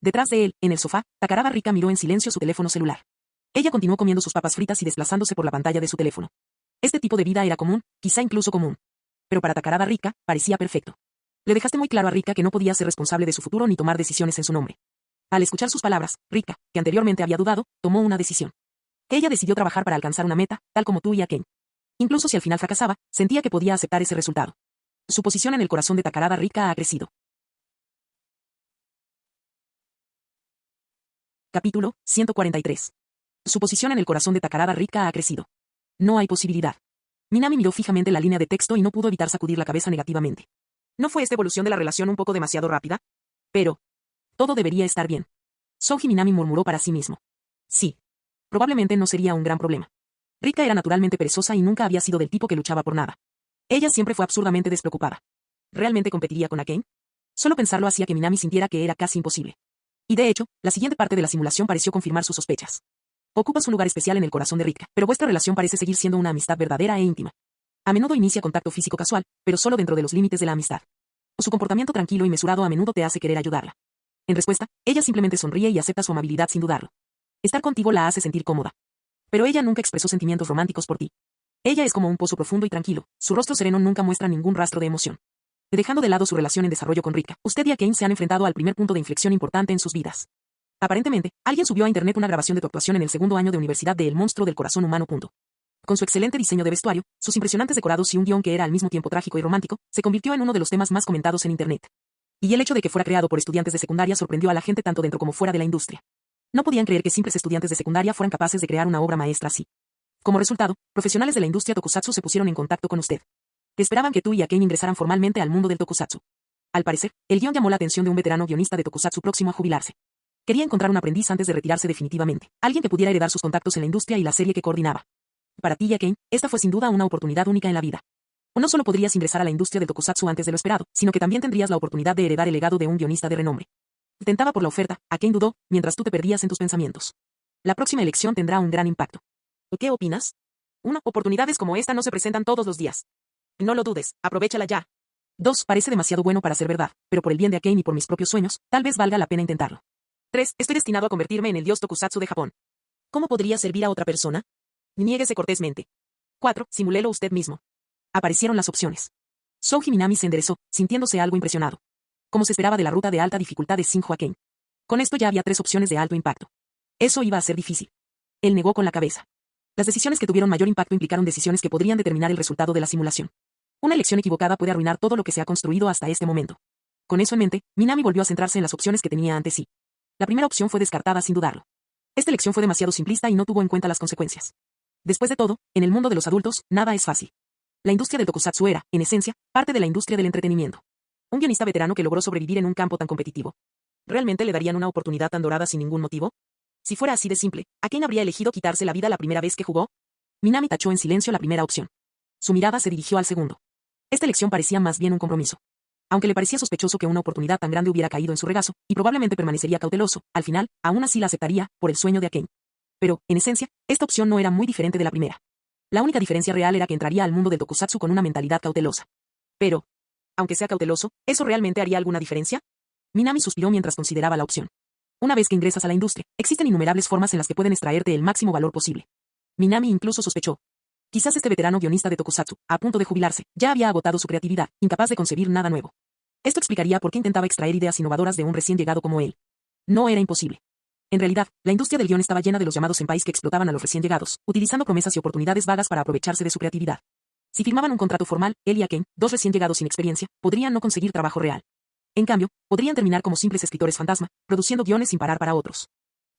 [SPEAKER 2] Detrás de él, en el sofá, Takarada Rika miró en silencio su teléfono celular. Ella continuó comiendo sus papas fritas y desplazándose por la pantalla de su teléfono. Este tipo de vida era común, quizá incluso común. Pero para Takarada Rika, parecía perfecto. Le dejaste muy claro a Rika que no podía ser responsable de su futuro ni tomar decisiones en su nombre. Al escuchar sus palabras, Rika, que anteriormente había dudado, tomó una decisión. Ella decidió trabajar para alcanzar una meta, tal como tú y Akane. Incluso si al final fracasaba, sentía que podía aceptar ese resultado. Su posición en el corazón de Takarada Rika ha crecido. Capítulo 143. Su posición en el corazón de Takarada Rika ha crecido. No hay posibilidad. Minami miró fijamente la línea de texto y no pudo evitar sacudir la cabeza negativamente. ¿No fue esta evolución de la relación un poco demasiado rápida? Pero todo debería estar bien. Souji Minami murmuró para sí mismo. Sí. Probablemente no sería un gran problema. Rika era naturalmente perezosa y nunca había sido del tipo que luchaba por nada. Ella siempre fue absurdamente despreocupada. ¿Realmente competiría con Akane? Solo pensarlo hacía que Minami sintiera que era casi imposible. Y de hecho, la siguiente parte de la simulación pareció confirmar sus sospechas. Ocupas un lugar especial en el corazón de Rika, pero vuestra relación parece seguir siendo una amistad verdadera e íntima. A menudo inicia contacto físico casual, pero solo dentro de los límites de la amistad. Su comportamiento tranquilo y mesurado a menudo te hace querer ayudarla. En respuesta, ella simplemente sonríe y acepta su amabilidad sin dudarlo. Estar contigo la hace sentir cómoda. Pero ella nunca expresó sentimientos románticos por ti. Ella es como un pozo profundo y tranquilo, su rostro sereno nunca muestra ningún rastro de emoción. Dejando de lado su relación en desarrollo con Rika, usted y Akane se han enfrentado al primer punto de inflexión importante en sus vidas. Aparentemente, alguien subió a internet una grabación de tu actuación en el segundo año de universidad de El monstruo del corazón humano. Con su excelente diseño de vestuario, sus impresionantes decorados y un guión que era al mismo tiempo trágico y romántico, se convirtió en uno de los temas más comentados en internet. Y el hecho de que fuera creado por estudiantes de secundaria sorprendió a la gente tanto dentro como fuera de la industria. No podían creer que simples estudiantes de secundaria fueran capaces de crear una obra maestra así. Como resultado, profesionales de la industria tokusatsu se pusieron en contacto con usted. Esperaban que tú y Akane ingresaran formalmente al mundo del tokusatsu. Al parecer, el guión llamó la atención de un veterano guionista de tokusatsu próximo a jubilarse. Quería encontrar un aprendiz antes de retirarse definitivamente, alguien que pudiera heredar sus contactos en la industria y la serie que coordinaba. Para ti y Akane, esta fue sin duda una oportunidad única en la vida. No solo podrías ingresar a la industria del tokusatsu antes de lo esperado, sino que también tendrías la oportunidad de heredar el legado de un guionista de renombre. Tentaba por la oferta, Akane dudó, mientras tú te perdías en tus pensamientos. La próxima elección tendrá un gran impacto. ¿Qué opinas? 1. Oportunidades como esta no se presentan todos los días. No lo dudes, aprovéchala ya. 2. Parece demasiado bueno para ser verdad, pero por el bien de Akane y por mis propios sueños, tal vez valga la pena intentarlo. 3. Estoy destinado a convertirme en el dios Tokusatsu de Japón. ¿Cómo podría servir a otra persona? Niéguese cortésmente. 4. Simulelo usted mismo. Aparecieron las opciones. Souji Minami se enderezó, sintiéndose algo impresionado. Como se esperaba de la ruta de alta dificultad de Shinjo Akane. Con esto ya había 3 opciones de alto impacto. Eso iba a ser difícil. Él negó con la cabeza. Las decisiones que tuvieron mayor impacto implicaron decisiones que podrían determinar el resultado de la simulación. Una elección equivocada puede arruinar todo lo que se ha construido hasta este momento. Con eso en mente, Minami volvió a centrarse en las opciones que tenía ante sí. La primera opción fue descartada sin dudarlo. Esta elección fue demasiado simplista y no tuvo en cuenta las consecuencias. Después de todo, en el mundo de los adultos, nada es fácil. La industria del tokusatsu era, en esencia, parte de la industria del entretenimiento. Un guionista veterano que logró sobrevivir en un campo tan competitivo. ¿Realmente le darían una oportunidad tan dorada sin ningún motivo? Si fuera así de simple, ¿a quién habría elegido quitarse la vida la primera vez que jugó? Minami tachó en silencio la primera opción. Su mirada se dirigió al segundo. Esta elección parecía más bien un compromiso. Aunque le parecía sospechoso que una oportunidad tan grande hubiera caído en su regazo, y probablemente permanecería cauteloso, al final, aún así la aceptaría, por el sueño de Akane. Pero, en esencia, esta opción no era muy diferente de la primera. La única diferencia real era que entraría al mundo del tokusatsu con una mentalidad cautelosa. Pero, aunque sea cauteloso, ¿eso realmente haría alguna diferencia? Minami suspiró mientras consideraba la opción. Una vez que ingresas a la industria, existen innumerables formas en las que pueden extraerte el máximo valor posible. Minami incluso sospechó. Quizás este veterano guionista de tokusatsu, a punto de jubilarse, ya había agotado su creatividad, incapaz de concebir nada nuevo. Esto explicaría por qué intentaba extraer ideas innovadoras de un recién llegado como él. No era imposible. En realidad, la industria del guión estaba llena de los llamados senpais que explotaban a los recién llegados, utilizando promesas y oportunidades vagas para aprovecharse de su creatividad. Si firmaban un contrato formal, él y Akane, 2 recién llegados sin experiencia, podrían no conseguir trabajo real. En cambio, podrían terminar como simples escritores fantasma, produciendo guiones sin parar para otros.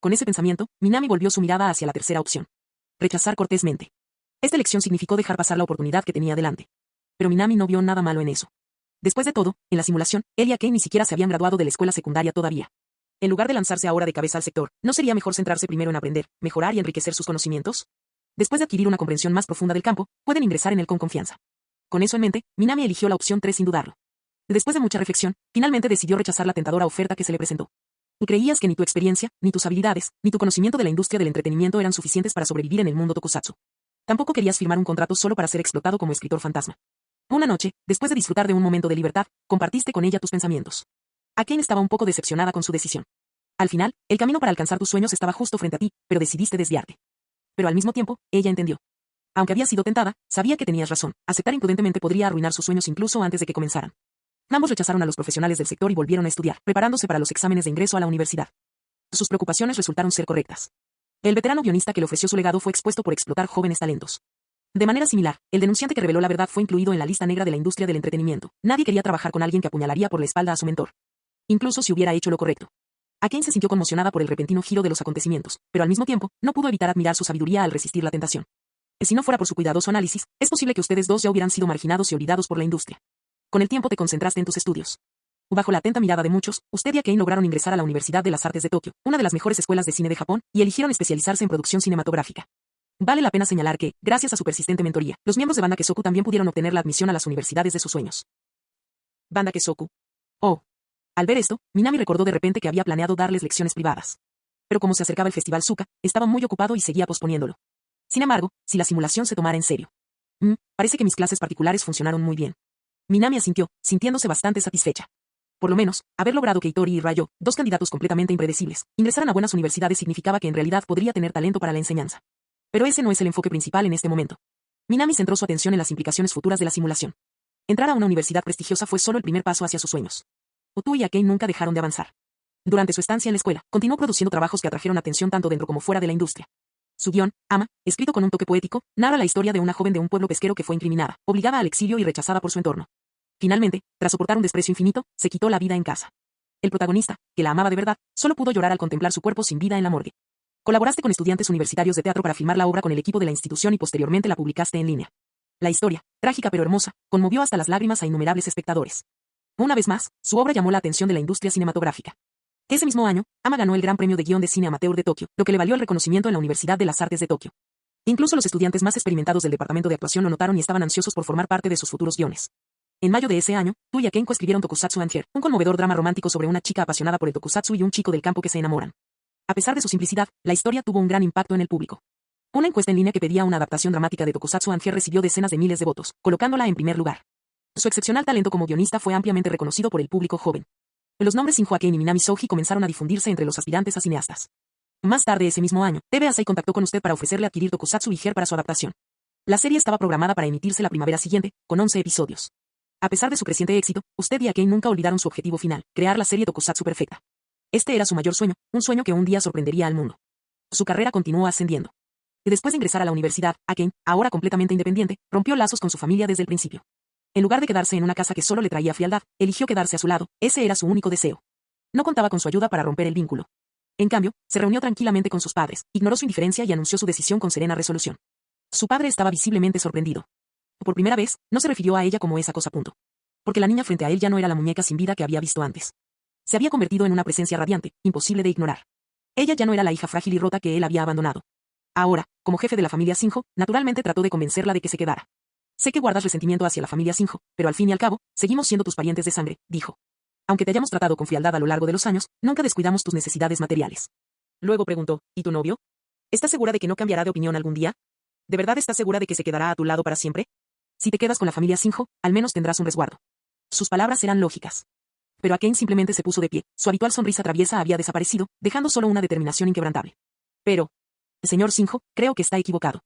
[SPEAKER 2] Con ese pensamiento, Minami volvió su mirada hacia la tercera opción. Rechazar cortésmente. Esta elección significó dejar pasar la oportunidad que tenía delante. Pero Minami no vio nada malo en eso. Después de todo, en la simulación, él y Akane ni siquiera se habían graduado de la escuela secundaria todavía. En lugar de lanzarse ahora de cabeza al sector, ¿no sería mejor centrarse primero en aprender, mejorar y enriquecer sus conocimientos? Después de adquirir una comprensión más profunda del campo, pueden ingresar en él con confianza. Con eso en mente, Minami eligió la opción 3 sin dudarlo. Después de mucha reflexión, finalmente decidió rechazar la tentadora oferta que se le presentó. Creías que ni tu experiencia, ni tus habilidades, ni tu conocimiento de la industria del entretenimiento eran suficientes para sobrevivir en el mundo tokusatsu. Tampoco querías firmar un contrato solo para ser explotado como escritor fantasma. Una noche, después de disfrutar de un momento de libertad, compartiste con ella tus pensamientos. Akane estaba un poco decepcionada con su decisión. Al final, el camino para alcanzar tus sueños estaba justo frente a ti, pero decidiste desviarte. Pero al mismo tiempo, ella entendió. Aunque había sido tentada, sabía que tenías razón. Aceptar imprudentemente podría arruinar sus sueños incluso antes de que comenzaran. Ambos rechazaron a los profesionales del sector y volvieron a estudiar, preparándose para los exámenes de ingreso a la universidad. Sus preocupaciones resultaron ser correctas. El veterano guionista que le ofreció su legado fue expuesto por explotar jóvenes talentos. De manera similar, el denunciante que reveló la verdad fue incluido en la lista negra de la industria del entretenimiento. Nadie quería trabajar con alguien que apuñalaría por la espalda a su mentor. Incluso si hubiera hecho lo correcto. Akane se sintió conmocionada por el repentino giro de los acontecimientos, pero al mismo tiempo, no pudo evitar admirar su sabiduría al resistir la tentación. Si no fuera por su cuidadoso análisis, es posible que ustedes dos ya hubieran sido marginados y olvidados por la industria. Con el tiempo te concentraste en tus estudios. Bajo la atenta mirada de muchos, usted y Akane lograron ingresar a la Universidad de las Artes de Tokio, una de las mejores escuelas de cine de Japón, y eligieron especializarse en producción cinematográfica. Vale la pena señalar que, gracias a su persistente mentoría, los miembros de Banda Kesoku también pudieron obtener la admisión a las universidades de sus sueños. Banda Kesoku. Oh. Al ver esto, Minami recordó de repente que había planeado darles lecciones privadas. Pero como se acercaba el Festival Suka, estaba muy ocupado y seguía posponiéndolo. Sin embargo, si la simulación se tomara en serio. Parece que mis clases particulares funcionaron muy bien. Minami asintió, sintiéndose bastante satisfecha. Por lo menos, haber logrado que Hitori y Ryo, 2 candidatos completamente impredecibles, ingresaran a buenas universidades significaba que en realidad podría tener talento para la enseñanza. Pero ese no es el enfoque principal en este momento. Minami centró su atención en las implicaciones futuras de la simulación. Entrar a una universidad prestigiosa fue solo el primer paso hacia sus sueños. Otu y Akane nunca dejaron de avanzar. Durante su estancia en la escuela, continuó produciendo trabajos que atrajeron atención tanto dentro como fuera de la industria. Su guión, Ama, escrito con un toque poético, narra la historia de una joven de un pueblo pesquero que fue incriminada, obligada al exilio y rechazada por su entorno. Finalmente, tras soportar un desprecio infinito, se quitó la vida en casa. El protagonista, que la amaba de verdad, solo pudo llorar al contemplar su cuerpo sin vida en la morgue. Colaboraste con estudiantes universitarios de teatro para filmar la obra con el equipo de la institución y posteriormente la publicaste en línea. La historia, trágica pero hermosa, conmovió hasta las lágrimas a innumerables espectadores. Una vez más, su obra llamó la atención de la industria cinematográfica. Ese mismo año, Ama ganó el Gran Premio de Guión de Cine Amateur de Tokio, lo que le valió el reconocimiento en la Universidad de las Artes de Tokio. Incluso los estudiantes más experimentados del departamento de actuación lo notaron y estaban ansiosos por formar parte de sus futuros guiones. En mayo de ese año, tú y Akane coescribieron Tokusatsu and Her, un conmovedor drama romántico sobre una chica apasionada por el tokusatsu y un chico del campo que se enamoran. A pesar de su simplicidad, la historia tuvo un gran impacto en el público. Una encuesta en línea que pedía una adaptación dramática de Tokusatsu and Her recibió decenas de miles de votos, colocándola en primer lugar. Su excepcional talento como guionista fue ampliamente reconocido por el público joven. Los nombres Shinjo Akane y Minami Souji comenzaron a difundirse entre los aspirantes a cineastas. Más tarde ese mismo año, TV Asahi contactó con usted para ofrecerle adquirir Tokusatsu y Her para su adaptación. La serie estaba programada para emitirse la primavera siguiente, con 11 episodios. A pesar de su creciente éxito, usted y Akane nunca olvidaron su objetivo final, crear la serie Tokusatsu perfecta. Este era su mayor sueño, un sueño que un día sorprendería al mundo. Su carrera continuó ascendiendo. Después de ingresar a la universidad, Akane, ahora completamente independiente, rompió lazos con su familia desde el principio. En lugar de quedarse en una casa que solo le traía frialdad, eligió quedarse a su lado, ese era su único deseo. No contaba con su ayuda para romper el vínculo. En cambio, se reunió tranquilamente con sus padres, ignoró su indiferencia y anunció su decisión con serena resolución. Su padre estaba visiblemente sorprendido. Por primera vez, no se refirió a ella como esa cosa. Porque la niña frente a él ya no era la muñeca sin vida que había visto antes. Se había convertido en una presencia radiante, imposible de ignorar. Ella ya no era la hija frágil y rota que él había abandonado. Ahora, como jefe de la familia Shinjo, naturalmente trató de convencerla de que se quedara. Sé que guardas resentimiento hacia la familia Shinjo, pero al fin y al cabo, seguimos siendo tus parientes de sangre, dijo. Aunque te hayamos tratado con frialdad a lo largo de los años, nunca descuidamos tus necesidades materiales. Luego preguntó, ¿y tu novio? ¿Estás segura de que no cambiará de opinión algún día? ¿De verdad estás segura de que se quedará a tu lado para siempre? Si te quedas con la familia Shinjo, al menos tendrás un resguardo. Sus palabras eran lógicas. Pero Akane simplemente se puso de pie, su habitual sonrisa traviesa había desaparecido, dejando solo una determinación inquebrantable. Pero, señor Shinjo, creo que está equivocado.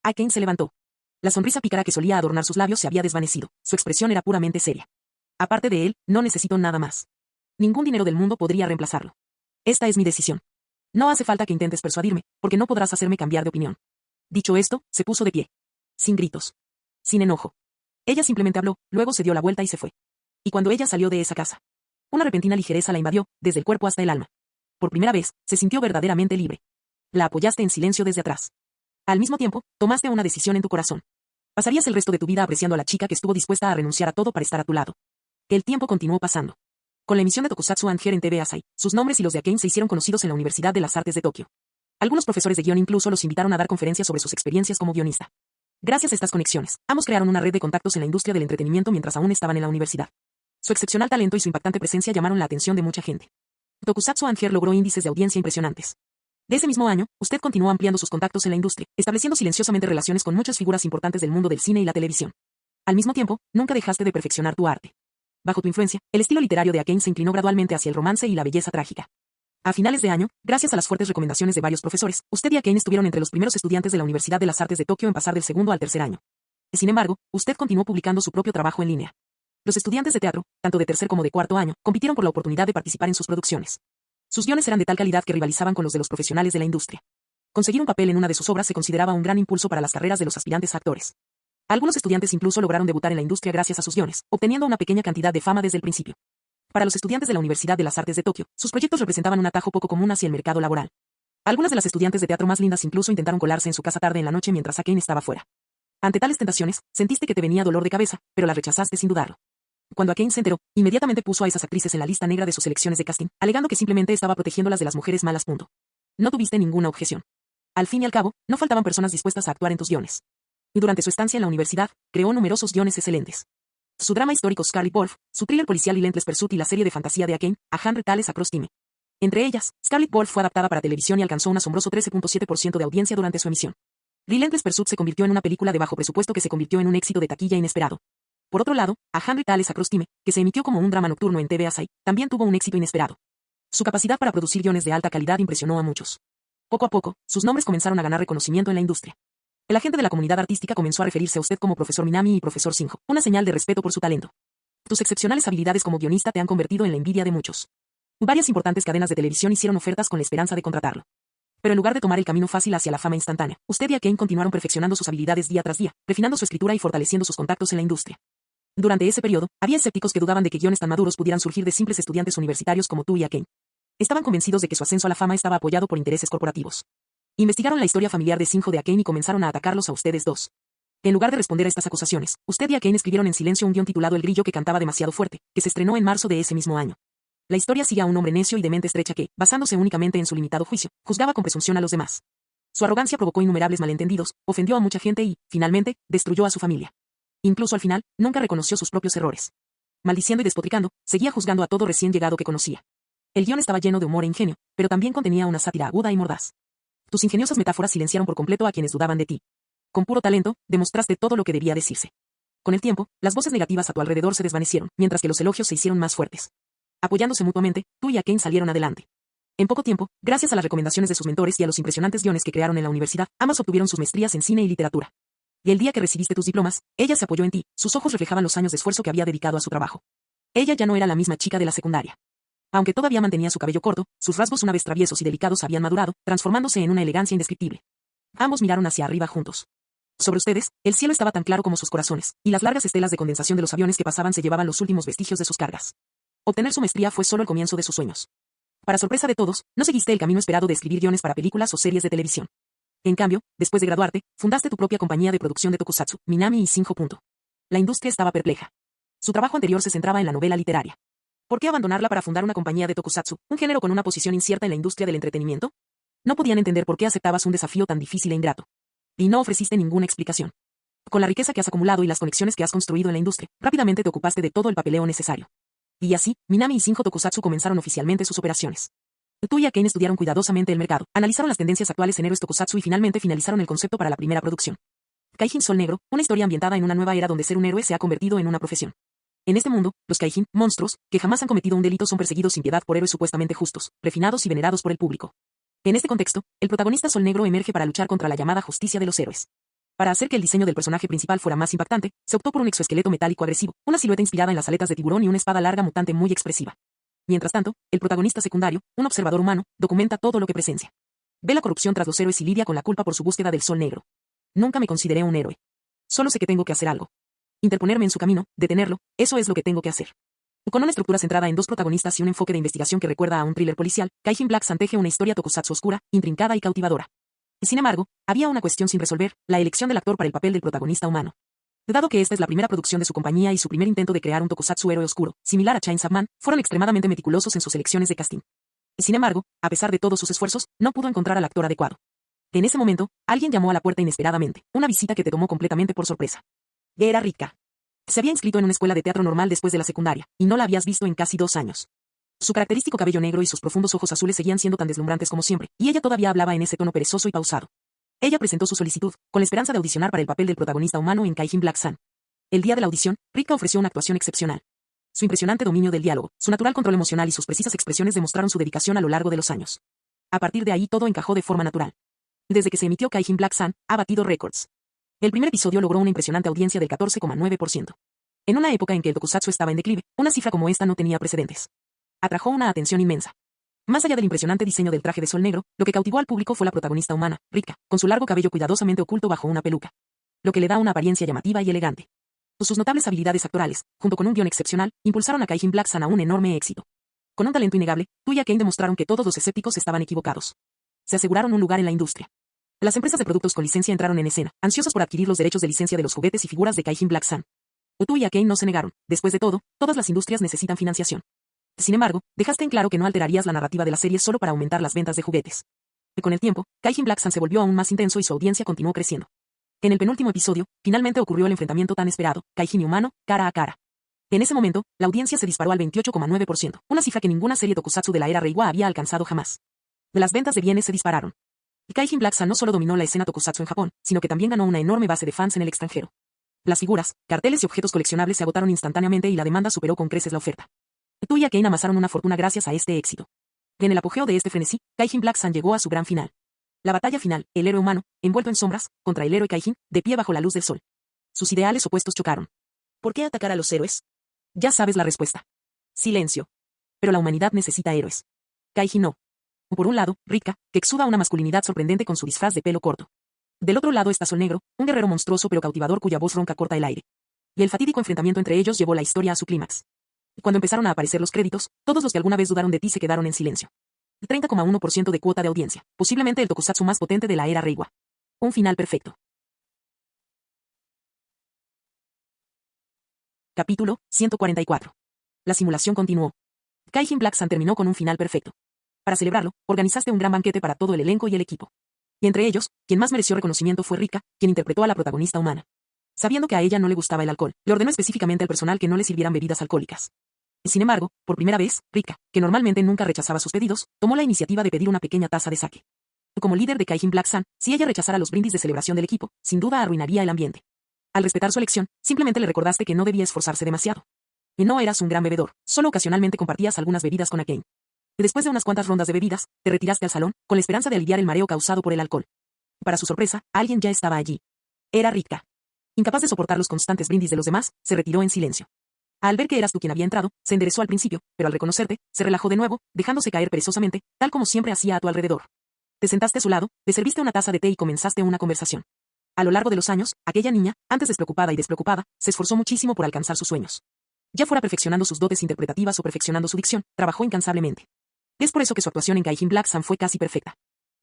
[SPEAKER 2] Akane se levantó. La sonrisa pícara que solía adornar sus labios se había desvanecido, su expresión era puramente seria. Aparte de él, no necesito nada más. Ningún dinero del mundo podría reemplazarlo. Esta es mi decisión. No hace falta que intentes persuadirme, porque no podrás hacerme cambiar de opinión. Dicho esto, se puso de pie. Sin gritos. Sin enojo. Ella simplemente habló, luego se dio la vuelta y se fue. Y cuando ella salió de esa casa, una repentina ligereza la invadió, desde el cuerpo hasta el alma. Por primera vez, se sintió verdaderamente libre. La apoyaste en silencio desde atrás. Al mismo tiempo, tomaste una decisión en tu corazón. Pasarías el resto de tu vida apreciando a la chica que estuvo dispuesta a renunciar a todo para estar a tu lado. El tiempo continuó pasando. Con la emisión de Tokusatsu and Her en TV Asahi, sus nombres y los de Akane se hicieron conocidos en la Universidad de las Artes de Tokio. Algunos profesores de guión incluso los invitaron a dar conferencias sobre sus experiencias como guionista. Gracias a estas conexiones, ambos crearon una red de contactos en la industria del entretenimiento mientras aún estaban en la universidad. Su excepcional talento y su impactante presencia llamaron la atención de mucha gente. Tokusatsu and Her logró índices de audiencia impresionantes. De ese mismo año, usted continuó ampliando sus contactos en la industria, estableciendo silenciosamente relaciones con muchas figuras importantes del mundo del cine y la televisión. Al mismo tiempo, nunca dejaste de perfeccionar tu arte. Bajo tu influencia, el estilo literario de Akane se inclinó gradualmente hacia el romance y la belleza trágica. A finales de año, gracias a las fuertes recomendaciones de varios profesores, usted y Akane estuvieron entre los primeros estudiantes de la Universidad de las Artes de Tokio en pasar del segundo al tercer año. Sin embargo, usted continuó publicando su propio trabajo en línea. Los estudiantes de teatro, tanto de tercer como de cuarto año, compitieron por la oportunidad de participar en sus producciones. Sus guiones eran de tal calidad que rivalizaban con los de los profesionales de la industria. Conseguir un papel en una de sus obras se consideraba un gran impulso para las carreras de los aspirantes a actores. Algunos estudiantes incluso lograron debutar en la industria gracias a sus guiones, obteniendo una pequeña cantidad de fama desde el principio. Para los estudiantes de la Universidad de las Artes de Tokio, sus proyectos representaban un atajo poco común hacia el mercado laboral. Algunas de las estudiantes de teatro más lindas incluso intentaron colarse en su casa tarde en la noche mientras Akane estaba fuera. Ante tales tentaciones, sentiste que te venía dolor de cabeza, pero las rechazaste sin dudarlo. Cuando Akane se enteró, inmediatamente puso a esas actrices en la lista negra de sus selecciones de casting, alegando que simplemente estaba protegiéndolas de las mujeres malas. No tuviste ninguna objeción. Al fin y al cabo, no faltaban personas dispuestas a actuar en tus guiones. Y durante su estancia en la universidad, creó numerosos guiones excelentes. Su drama histórico Scarlet Wolf, su thriller policial Relentless Pursuit y la serie de fantasía de Akane, A Hundred Tales Across Time. Entre ellas, Scarlet Wolf fue adaptada para televisión y alcanzó un asombroso 13.7% de audiencia durante su emisión. Relentless Pursuit se convirtió en una película de bajo presupuesto que se convirtió en un éxito de taquilla inesperado. Por otro lado, A Hundred Tales Across Time, que se emitió como un drama nocturno en TV Asahi, también tuvo un éxito inesperado. Su capacidad para producir guiones de alta calidad impresionó a muchos. Poco a poco, sus nombres comenzaron a ganar reconocimiento en la industria. El agente de la comunidad artística comenzó a referirse a usted como profesor Minami y profesor Shinjo, una señal de respeto por su talento. Tus excepcionales habilidades como guionista te han convertido en la envidia de muchos. Varias importantes cadenas de televisión hicieron ofertas con la esperanza de contratarlo. Pero en lugar de tomar el camino fácil hacia la fama instantánea, usted y Akane continuaron perfeccionando sus habilidades día tras día, refinando su escritura y fortaleciendo sus contactos en la industria. Durante ese periodo, había escépticos que dudaban de que guiones tan maduros pudieran surgir de simples estudiantes universitarios como tú y Akane. Estaban convencidos de que su ascenso a la fama estaba apoyado por intereses corporativos. Investigaron la historia familiar de Shinjo de Akane y comenzaron a atacarlos a ustedes dos. En lugar de responder a estas acusaciones, usted y Akane escribieron en silencio un guión titulado El grillo que cantaba demasiado fuerte, que se estrenó en marzo de ese mismo año. La historia sigue a un hombre necio y de mente estrecha que, basándose únicamente en su limitado juicio, juzgaba con presunción a los demás. Su arrogancia provocó innumerables malentendidos, ofendió a mucha gente y, finalmente, destruyó a su familia. Incluso al final, nunca reconoció sus propios errores. Maldiciendo y despotricando, seguía juzgando a todo recién llegado que conocía. El guión estaba lleno de humor e ingenio, pero también contenía una sátira aguda y mordaz. Tus ingeniosas metáforas silenciaron por completo a quienes dudaban de ti. Con puro talento, demostraste todo lo que debía decirse. Con el tiempo, las voces negativas a tu alrededor se desvanecieron, mientras que los elogios se hicieron más fuertes. Apoyándose mutuamente, tú y Akane salieron adelante. En poco tiempo, gracias a las recomendaciones de sus mentores y a los impresionantes guiones que crearon en la universidad, ambas obtuvieron sus maestrías en cine y literatura. Y el día que recibiste tus diplomas, ella se apoyó en ti, sus ojos reflejaban los años de esfuerzo que había dedicado a su trabajo. Ella ya no era la misma chica de la secundaria. Aunque todavía mantenía su cabello corto, sus rasgos una vez traviesos y delicados habían madurado, transformándose en una elegancia indescriptible. Ambos miraron hacia arriba juntos. Sobre ustedes, el cielo estaba tan claro como sus corazones, y las largas estelas de condensación de los aviones que pasaban se llevaban los últimos vestigios de sus cargas. Obtener su maestría fue solo el comienzo de sus sueños. Para sorpresa de todos, no seguiste el camino esperado de escribir guiones para películas o series de televisión. En cambio, después de graduarte, fundaste tu propia compañía de producción de tokusatsu, Minami y Shinjo. La industria estaba perpleja. Su trabajo anterior se centraba en la novela literaria. ¿Por qué abandonarla para fundar una compañía de tokusatsu, un género con una posición incierta en la industria del entretenimiento? No podían entender por qué aceptabas un desafío tan difícil e ingrato. Y no ofreciste ninguna explicación. Con la riqueza que has acumulado y las conexiones que has construido en la industria, rápidamente te ocupaste de todo el papeleo necesario. Y así, Minami y Shinjo Tokusatsu comenzaron oficialmente sus operaciones. Tú y Akane estudiaron cuidadosamente el mercado, analizaron las tendencias actuales en héroes tokusatsu y finalmente finalizaron el concepto para la primera producción. Kaijin Sol Negro, una historia ambientada en una nueva era donde ser un héroe se ha convertido en una profesión. En este mundo, los Kaijin, monstruos, que jamás han cometido un delito son perseguidos sin piedad por héroes supuestamente justos, refinados y venerados por el público. En este contexto, el protagonista Sol Negro emerge para luchar contra la llamada justicia de los héroes. Para hacer que el diseño del personaje principal fuera más impactante, se optó por un exoesqueleto metálico agresivo, una silueta inspirada en las aletas de tiburón y una espada larga mutante muy expresiva. Mientras tanto, el protagonista secundario, un observador humano, documenta todo lo que presencia. Ve la corrupción tras los héroes y lidia con la culpa por su búsqueda del Sol Negro. Nunca me consideré un héroe. Solo sé que tengo que hacer algo. Interponerme en su camino, detenerlo, eso es lo que tengo que hacer. Con una estructura centrada en dos protagonistas y un enfoque de investigación que recuerda a un thriller policial, Kaijin Black Sun teje una historia tokusatsu oscura, intrincada y cautivadora. Sin embargo, había una cuestión sin resolver, la elección del actor para el papel del protagonista humano. Dado que esta es la primera producción de su compañía y su primer intento de crear un tokusatsu héroe oscuro, similar a Chainsaw Man, fueron extremadamente meticulosos en sus elecciones de casting. Sin embargo, a pesar de todos sus esfuerzos, no pudo encontrar al actor adecuado. En ese momento, alguien llamó a la puerta inesperadamente, una visita que te tomó completamente por sorpresa. Era Rika. Se había inscrito en una escuela de teatro normal después de la secundaria, y no la habías visto en casi 2 años. Su característico cabello negro y sus profundos ojos azules seguían siendo tan deslumbrantes como siempre, y ella todavía hablaba en ese tono perezoso y pausado. Ella presentó su solicitud, con la esperanza de audicionar para el papel del protagonista humano en Kaijin Black Sun. El día de la audición, Rika ofreció una actuación excepcional. Su impresionante dominio del diálogo, su natural control emocional y sus precisas expresiones demostraron su dedicación a lo largo de los años. A partir de ahí todo encajó de forma natural. Desde que se emitió Kaijin Black Sun, ha batido récords. El primer episodio logró una impresionante audiencia del 14,9%. En una época en que el tokusatsu estaba en declive, una cifra como esta no tenía precedentes. Atrajo una atención inmensa. Más allá del impresionante diseño del traje de Sol Negro, lo que cautivó al público fue la protagonista humana, Rika, con su largo cabello cuidadosamente oculto bajo una peluca. Lo que le da una apariencia llamativa y elegante. Sus notables habilidades actorales, junto con un guión excepcional, impulsaron a Kaijin Black Sun a un enorme éxito. Con un talento innegable, tú y Akane demostraron que todos los escépticos estaban equivocados. Se aseguraron un lugar en la industria. Las empresas de productos con licencia entraron en escena, ansiosas por adquirir los derechos de licencia de los juguetes y figuras de Kaijin Black Sun. Tú y Akane no se negaron, después de todo, todas las industrias necesitan financiación. Sin embargo, dejaste en claro que no alterarías la narrativa de la serie solo para aumentar las ventas de juguetes. Con el tiempo, Kaijin Black Sun se volvió aún más intenso y su audiencia continuó creciendo. En el penúltimo episodio, finalmente ocurrió el enfrentamiento tan esperado, Kaijin y humano, cara a cara. En ese momento, la audiencia se disparó al 28,9%, una cifra que ninguna serie tokusatsu de la era Reiwa había alcanzado jamás. Las ventas de bienes se dispararon. Kaijin Black Sun no solo dominó la escena tokusatsu en Japón, sino que también ganó una enorme base de fans en el extranjero. Las figuras, carteles y objetos coleccionables se agotaron instantáneamente y la demanda superó con creces la oferta. Tú y Akane amasaron una fortuna gracias a este éxito. En el apogeo de este frenesí, Kaijin Black Sun llegó a su gran final. La batalla final, el héroe humano, envuelto en sombras, contra el héroe Kaijin, de pie bajo la luz del sol. Sus ideales opuestos chocaron. ¿Por qué atacar a los héroes? Ya sabes la respuesta. Silencio. Pero la humanidad necesita héroes. Kaijin no. Por un lado, Rika, que exuda una masculinidad sorprendente con su disfraz de pelo corto. Del otro lado está Sol Negro, un guerrero monstruoso pero cautivador cuya voz ronca corta el aire. Y el fatídico enfrentamiento entre ellos llevó la historia a su clímax. Cuando empezaron a aparecer los créditos, todos los que alguna vez dudaron de ti se quedaron en silencio. 30,1% de cuota de audiencia, posiblemente el tokusatsu más potente de la era Reiwa. Un final perfecto. Capítulo 144. La simulación continuó. Kaijin Black Sun terminó con un final perfecto. Para celebrarlo, organizaste un gran banquete para todo el elenco y el equipo. Y entre ellos, quien más mereció reconocimiento fue Rika, quien interpretó a la protagonista humana. Sabiendo que a ella no le gustaba el alcohol, le ordenó específicamente al personal que no le sirvieran bebidas alcohólicas. Sin embargo, por primera vez, Rika, que normalmente nunca rechazaba sus pedidos, tomó la iniciativa de pedir una pequeña taza de sake. Como líder de Kaijin Black Sun, si ella rechazara los brindis de celebración del equipo, sin duda arruinaría el ambiente. Al respetar su elección, simplemente le recordaste que no debía esforzarse demasiado. Y no eras un gran bebedor, solo ocasionalmente compartías algunas bebidas con Akane. Después de unas cuantas rondas de bebidas, te retiraste al salón, con la esperanza de aliviar el mareo causado por el alcohol. Para su sorpresa, alguien ya estaba allí. Era Rika. Incapaz de soportar los constantes brindis de los demás, se retiró en silencio. Al ver que eras tú quien había entrado, se enderezó al principio, pero al reconocerte, se relajó de nuevo, dejándose caer perezosamente, tal como siempre hacía a tu alrededor. Te sentaste a su lado, le serviste una taza de té y comenzaste una conversación. A lo largo de los años, aquella niña, antes despreocupada y despreocupada, se esforzó muchísimo por alcanzar sus sueños. Ya fuera perfeccionando sus dotes interpretativas o perfeccionando su dicción, trabajó incansablemente. Es por eso que su actuación en Kaijin Black Sun fue casi perfecta.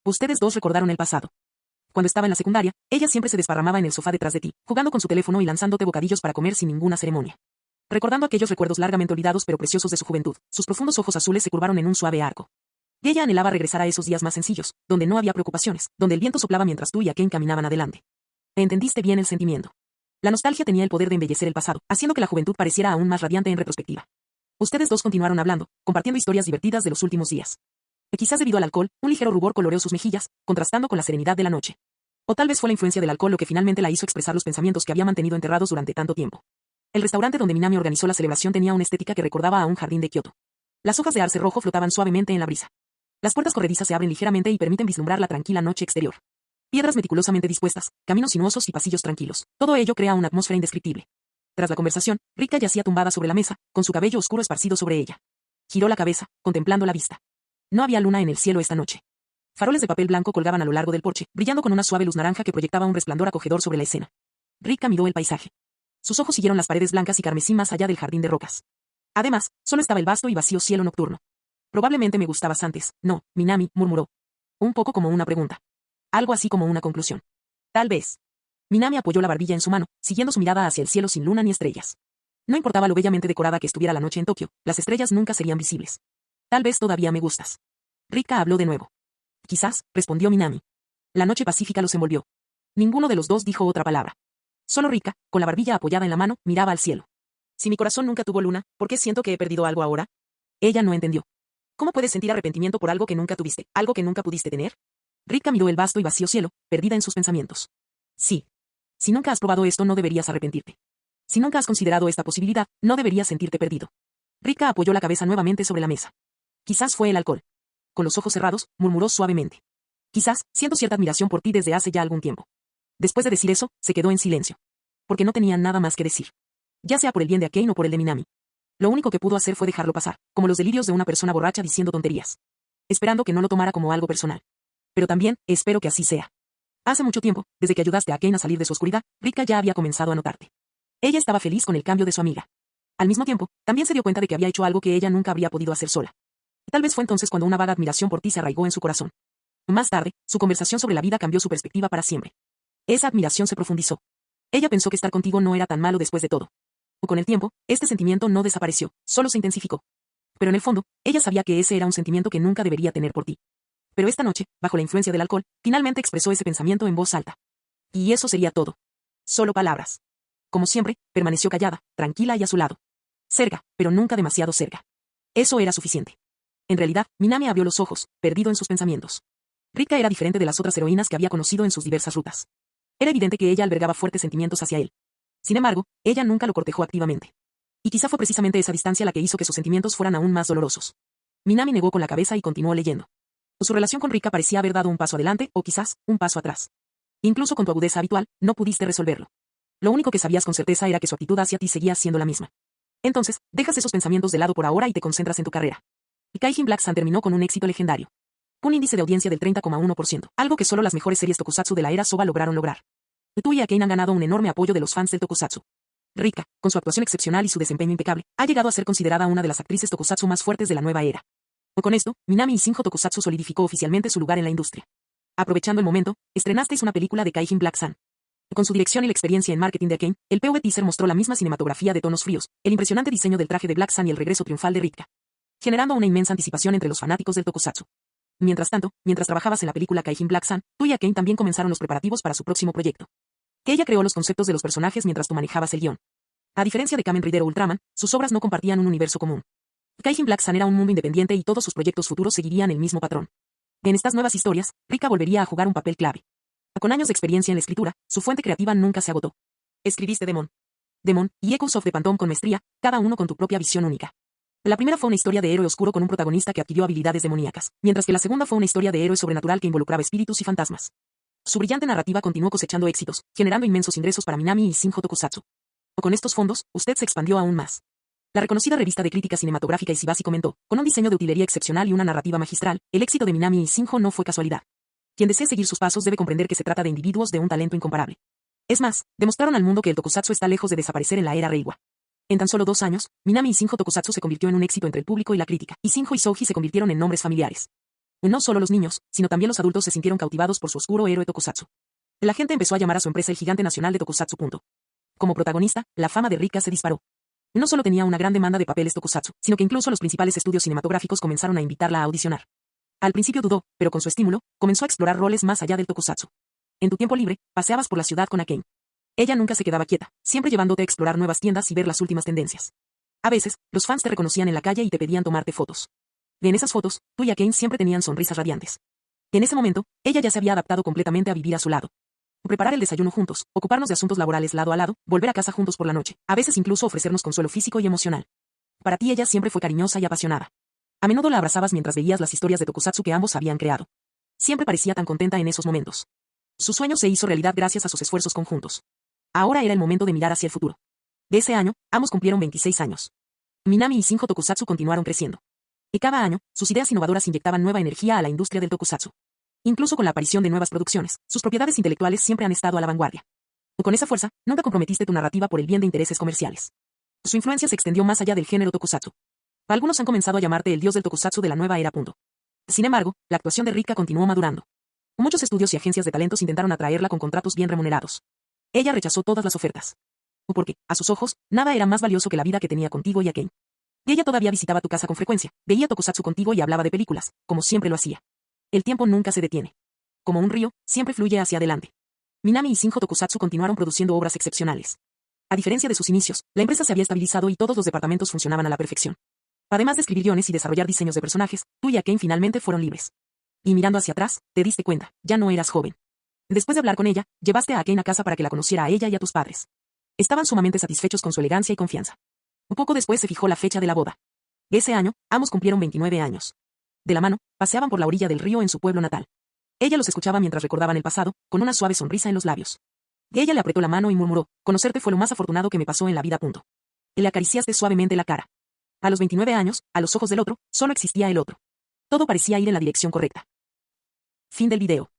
[SPEAKER 2] Ustedes dos recordaron el pasado. Cuando estaba en la secundaria, ella siempre se desparramaba en el sofá detrás de ti, jugando con su teléfono y lanzándote bocadillos para comer sin ninguna ceremonia. Recordando aquellos recuerdos largamente olvidados pero preciosos de su juventud, sus profundos ojos azules se curvaron en un suave arco. Y ella anhelaba regresar a esos días más sencillos, donde no había preocupaciones, donde el viento soplaba mientras tú y Akane caminaban adelante. Entendiste bien el sentimiento. La nostalgia tenía el poder de embellecer el pasado, haciendo que la juventud pareciera aún más radiante en retrospectiva. Ustedes dos continuaron hablando, compartiendo historias divertidas de los últimos días. Y quizás debido al alcohol, un ligero rubor coloreó sus mejillas, contrastando con la serenidad de la noche. O tal vez fue la influencia del alcohol lo que finalmente la hizo expresar los pensamientos que había mantenido enterrados durante tanto tiempo. El restaurante donde Minami organizó la celebración tenía una estética que recordaba a un jardín de Kioto. Las hojas de arce rojo flotaban suavemente en la brisa. Las puertas corredizas se abren ligeramente y permiten vislumbrar la tranquila noche exterior. Piedras meticulosamente dispuestas, caminos sinuosos y pasillos tranquilos. Todo ello crea una atmósfera indescriptible. Tras la conversación, Rika yacía tumbada sobre la mesa, con su cabello oscuro esparcido sobre ella. Giró la cabeza, contemplando la vista. No había luna en el cielo esta noche. Faroles de papel blanco colgaban a lo largo del porche, brillando con una suave luz naranja que proyectaba un resplandor acogedor sobre la escena. Rika miró el paisaje. Sus ojos siguieron las paredes blancas y carmesí más allá del jardín de rocas. Además, solo estaba el vasto y vacío cielo nocturno. Probablemente me gustabas antes, no, Minami, murmuró. Un poco como una pregunta. Algo así como una conclusión. Tal vez. Minami apoyó la barbilla en su mano, siguiendo su mirada hacia el cielo sin luna ni estrellas. No importaba lo bellamente decorada que estuviera la noche en Tokio, las estrellas nunca serían visibles. Tal vez todavía me gustas. Rika habló de nuevo. Quizás, respondió Minami. La noche pacífica los envolvió. Ninguno de los dos dijo otra palabra. Solo Rika, con la barbilla apoyada en la mano, miraba al cielo. Si mi corazón nunca tuvo luna, ¿por qué siento que he perdido algo ahora? Ella no entendió. ¿Cómo puedes sentir arrepentimiento por algo que nunca tuviste, algo que nunca pudiste tener? Rika miró el vasto y vacío cielo, perdida en sus pensamientos. Sí. Si nunca has probado esto, no deberías arrepentirte. Si nunca has considerado esta posibilidad, no deberías sentirte perdido. Rika apoyó la cabeza nuevamente sobre la mesa. Quizás fue el alcohol. Con los ojos cerrados, murmuró suavemente. Quizás, siento cierta admiración por ti desde hace ya algún tiempo. Después de decir eso, se quedó en silencio. Porque no tenía nada más que decir. Ya sea por el bien de Akane o por el de Minami. Lo único que pudo hacer fue dejarlo pasar, como los delirios de una persona borracha diciendo tonterías. Esperando que no lo tomara como algo personal. Pero también, espero que así sea. Hace mucho tiempo, desde que ayudaste a Akane a salir de su oscuridad, Rika ya había comenzado a notarte. Ella estaba feliz con el cambio de su amiga. Al mismo tiempo, también se dio cuenta de que había hecho algo que ella nunca habría podido hacer sola. Y tal vez fue entonces cuando una vaga admiración por ti se arraigó en su corazón. Más tarde, su conversación sobre la vida cambió su perspectiva para siempre. Esa admiración se profundizó. Ella pensó que estar contigo no era tan malo después de todo. Con el tiempo, este sentimiento no desapareció, solo se intensificó. Pero en el fondo, ella sabía que ese era un sentimiento que nunca debería tener por ti. Pero esta noche, bajo la influencia del alcohol, finalmente expresó ese pensamiento en voz alta. Y eso sería todo. Solo palabras. Como siempre, permaneció callada, tranquila y a su lado. Cerca, pero nunca demasiado cerca. Eso era suficiente. En realidad, Minami abrió los ojos, perdido en sus pensamientos. Rika era diferente de las otras heroínas que había conocido en sus diversas rutas. Era evidente que ella albergaba fuertes sentimientos hacia él. Sin embargo, ella nunca lo cortejó activamente. Y quizá fue precisamente esa distancia la que hizo que sus sentimientos fueran aún más dolorosos. Minami negó con la cabeza y continuó leyendo. Su relación con Rika parecía haber dado un paso adelante, o quizás, un paso atrás. Incluso con tu agudeza habitual, no pudiste resolverlo. Lo único que sabías con certeza era que su actitud hacia ti seguía siendo la misma. Entonces, dejas esos pensamientos de lado por ahora y te concentras en tu carrera. Y Kaijin Black Sun terminó con un éxito legendario. Un índice de audiencia del 30,1%, algo que solo las mejores series tokusatsu de la era Soba lograron lograr. Tú y Akane han ganado un enorme apoyo de los fans del tokusatsu. Rika, con su actuación excepcional y su desempeño impecable, ha llegado a ser considerada una de las actrices tokusatsu más fuertes de la nueva era. Con esto, Minami y Shinjo Tokusatsu solidificó oficialmente su lugar en la industria. Aprovechando el momento, estrenasteis una película de Kaijin Black Sun. Con su dirección y la experiencia en marketing de Akane, el POV teaser mostró la misma cinematografía de tonos fríos, el impresionante diseño del traje de Black Sun y el regreso triunfal de Rika, generando una inmensa anticipación entre los fanáticos del tokusatsu. Mientras tanto, mientras trabajabas en la película Kaijin Black Sun, tú y Akane también comenzaron los preparativos para su próximo proyecto. Que ella creó los conceptos de los personajes mientras tú manejabas el guión. A diferencia de Kamen Rider o Ultraman, sus obras no compartían un universo común. Kaijin Black Sun era un mundo independiente y todos sus proyectos futuros seguirían el mismo patrón. En estas nuevas historias, Rika volvería a jugar un papel clave. Con años de experiencia en la escritura, su fuente creativa nunca se agotó. Escribiste Demon y Echoes of the Phantom con maestría, cada uno con tu propia visión única. La primera fue una historia de héroe oscuro con un protagonista que adquirió habilidades demoníacas, mientras que la segunda fue una historia de héroe sobrenatural que involucraba espíritus y fantasmas. Su brillante narrativa continuó cosechando éxitos, generando inmensos ingresos para Minami y Shinjo Tokusatsu. Con estos fondos, usted se expandió aún más. La reconocida revista de crítica cinematográfica Isibasi comentó, con un diseño de utilería excepcional y una narrativa magistral, el éxito de Minami y Shinjo no fue casualidad. Quien desee seguir sus pasos debe comprender que se trata de individuos de un talento incomparable. Es más, demostraron al mundo que el tokusatsu está lejos de desaparecer en la era Reiwa. En tan solo 2 años, Minami y Shinjo Tokusatsu se convirtió en un éxito entre el público y la crítica, y Shinjo y Souji se convirtieron en nombres familiares. No solo los niños, sino también los adultos se sintieron cautivados por su oscuro héroe tokusatsu. La gente empezó a llamar a su empresa el gigante nacional de tokusatsu. Como protagonista, la fama de Rika se disparó. No solo tenía una gran demanda de papeles tokusatsu, sino que incluso los principales estudios cinematográficos comenzaron a invitarla a audicionar. Al principio dudó, pero con su estímulo, comenzó a explorar roles más allá del tokusatsu. En tu tiempo libre, paseabas por la ciudad con Akane. Ella nunca se quedaba quieta, siempre llevándote a explorar nuevas tiendas y ver las últimas tendencias. A veces, los fans te reconocían en la calle y te pedían tomarte fotos. En esas fotos, tú y Akane siempre tenían sonrisas radiantes. En ese momento, ella ya se había adaptado completamente a vivir a su lado. Preparar el desayuno juntos, ocuparnos de asuntos laborales lado a lado, volver a casa juntos por la noche, a veces incluso ofrecernos consuelo físico y emocional. Para ti ella siempre fue cariñosa y apasionada. A menudo la abrazabas mientras veías las historias de tokusatsu que ambos habían creado. Siempre parecía tan contenta en esos momentos. Su sueño se hizo realidad gracias a sus esfuerzos conjuntos. Ahora era el momento de mirar hacia el futuro. De ese año, ambos cumplieron 26 años. Minami y Shinjo Tokusatsu continuaron creciendo. Y cada año, sus ideas innovadoras inyectaban nueva energía a la industria del tokusatsu. Incluso con la aparición de nuevas producciones, sus propiedades intelectuales siempre han estado a la vanguardia. Con esa fuerza, nunca comprometiste tu narrativa por el bien de intereses comerciales. Su influencia se extendió más allá del género tokusatsu. Algunos han comenzado a llamarte el dios del tokusatsu de la nueva era. Sin embargo, la actuación de Rika continuó madurando. Muchos estudios y agencias de talentos intentaron atraerla con contratos bien remunerados. Ella rechazó todas las ofertas. Porque, a sus ojos, nada era más valioso que la vida que tenía contigo y Akane. Ella todavía visitaba tu casa con frecuencia, veía tokusatsu contigo y hablaba de películas, como siempre lo hacía. El tiempo nunca se detiene. Como un río, siempre fluye hacia adelante. Minami y Shinjo Tokusatsu continuaron produciendo obras excepcionales. A diferencia de sus inicios, la empresa se había estabilizado y todos los departamentos funcionaban a la perfección. Además de escribir guiones y desarrollar diseños de personajes, tú y Akane finalmente fueron libres. Y mirando hacia atrás, te diste cuenta, ya no eras joven. Después de hablar con ella, llevaste a Akane a casa para que la conociera a ella y a tus padres. Estaban sumamente satisfechos con su elegancia y confianza. Un poco después se fijó la fecha de la boda. Ese año, ambos cumplieron 29 años. De la mano, paseaban por la orilla del río en su pueblo natal. Ella los escuchaba mientras recordaban el pasado, con una suave sonrisa en los labios. Ella le apretó la mano y murmuró, conocerte fue lo más afortunado que me pasó en la vida. Le acariciaste suavemente la cara. A los 29 años, a los ojos del otro, solo existía el otro. Todo parecía ir en la dirección correcta. Fin del video.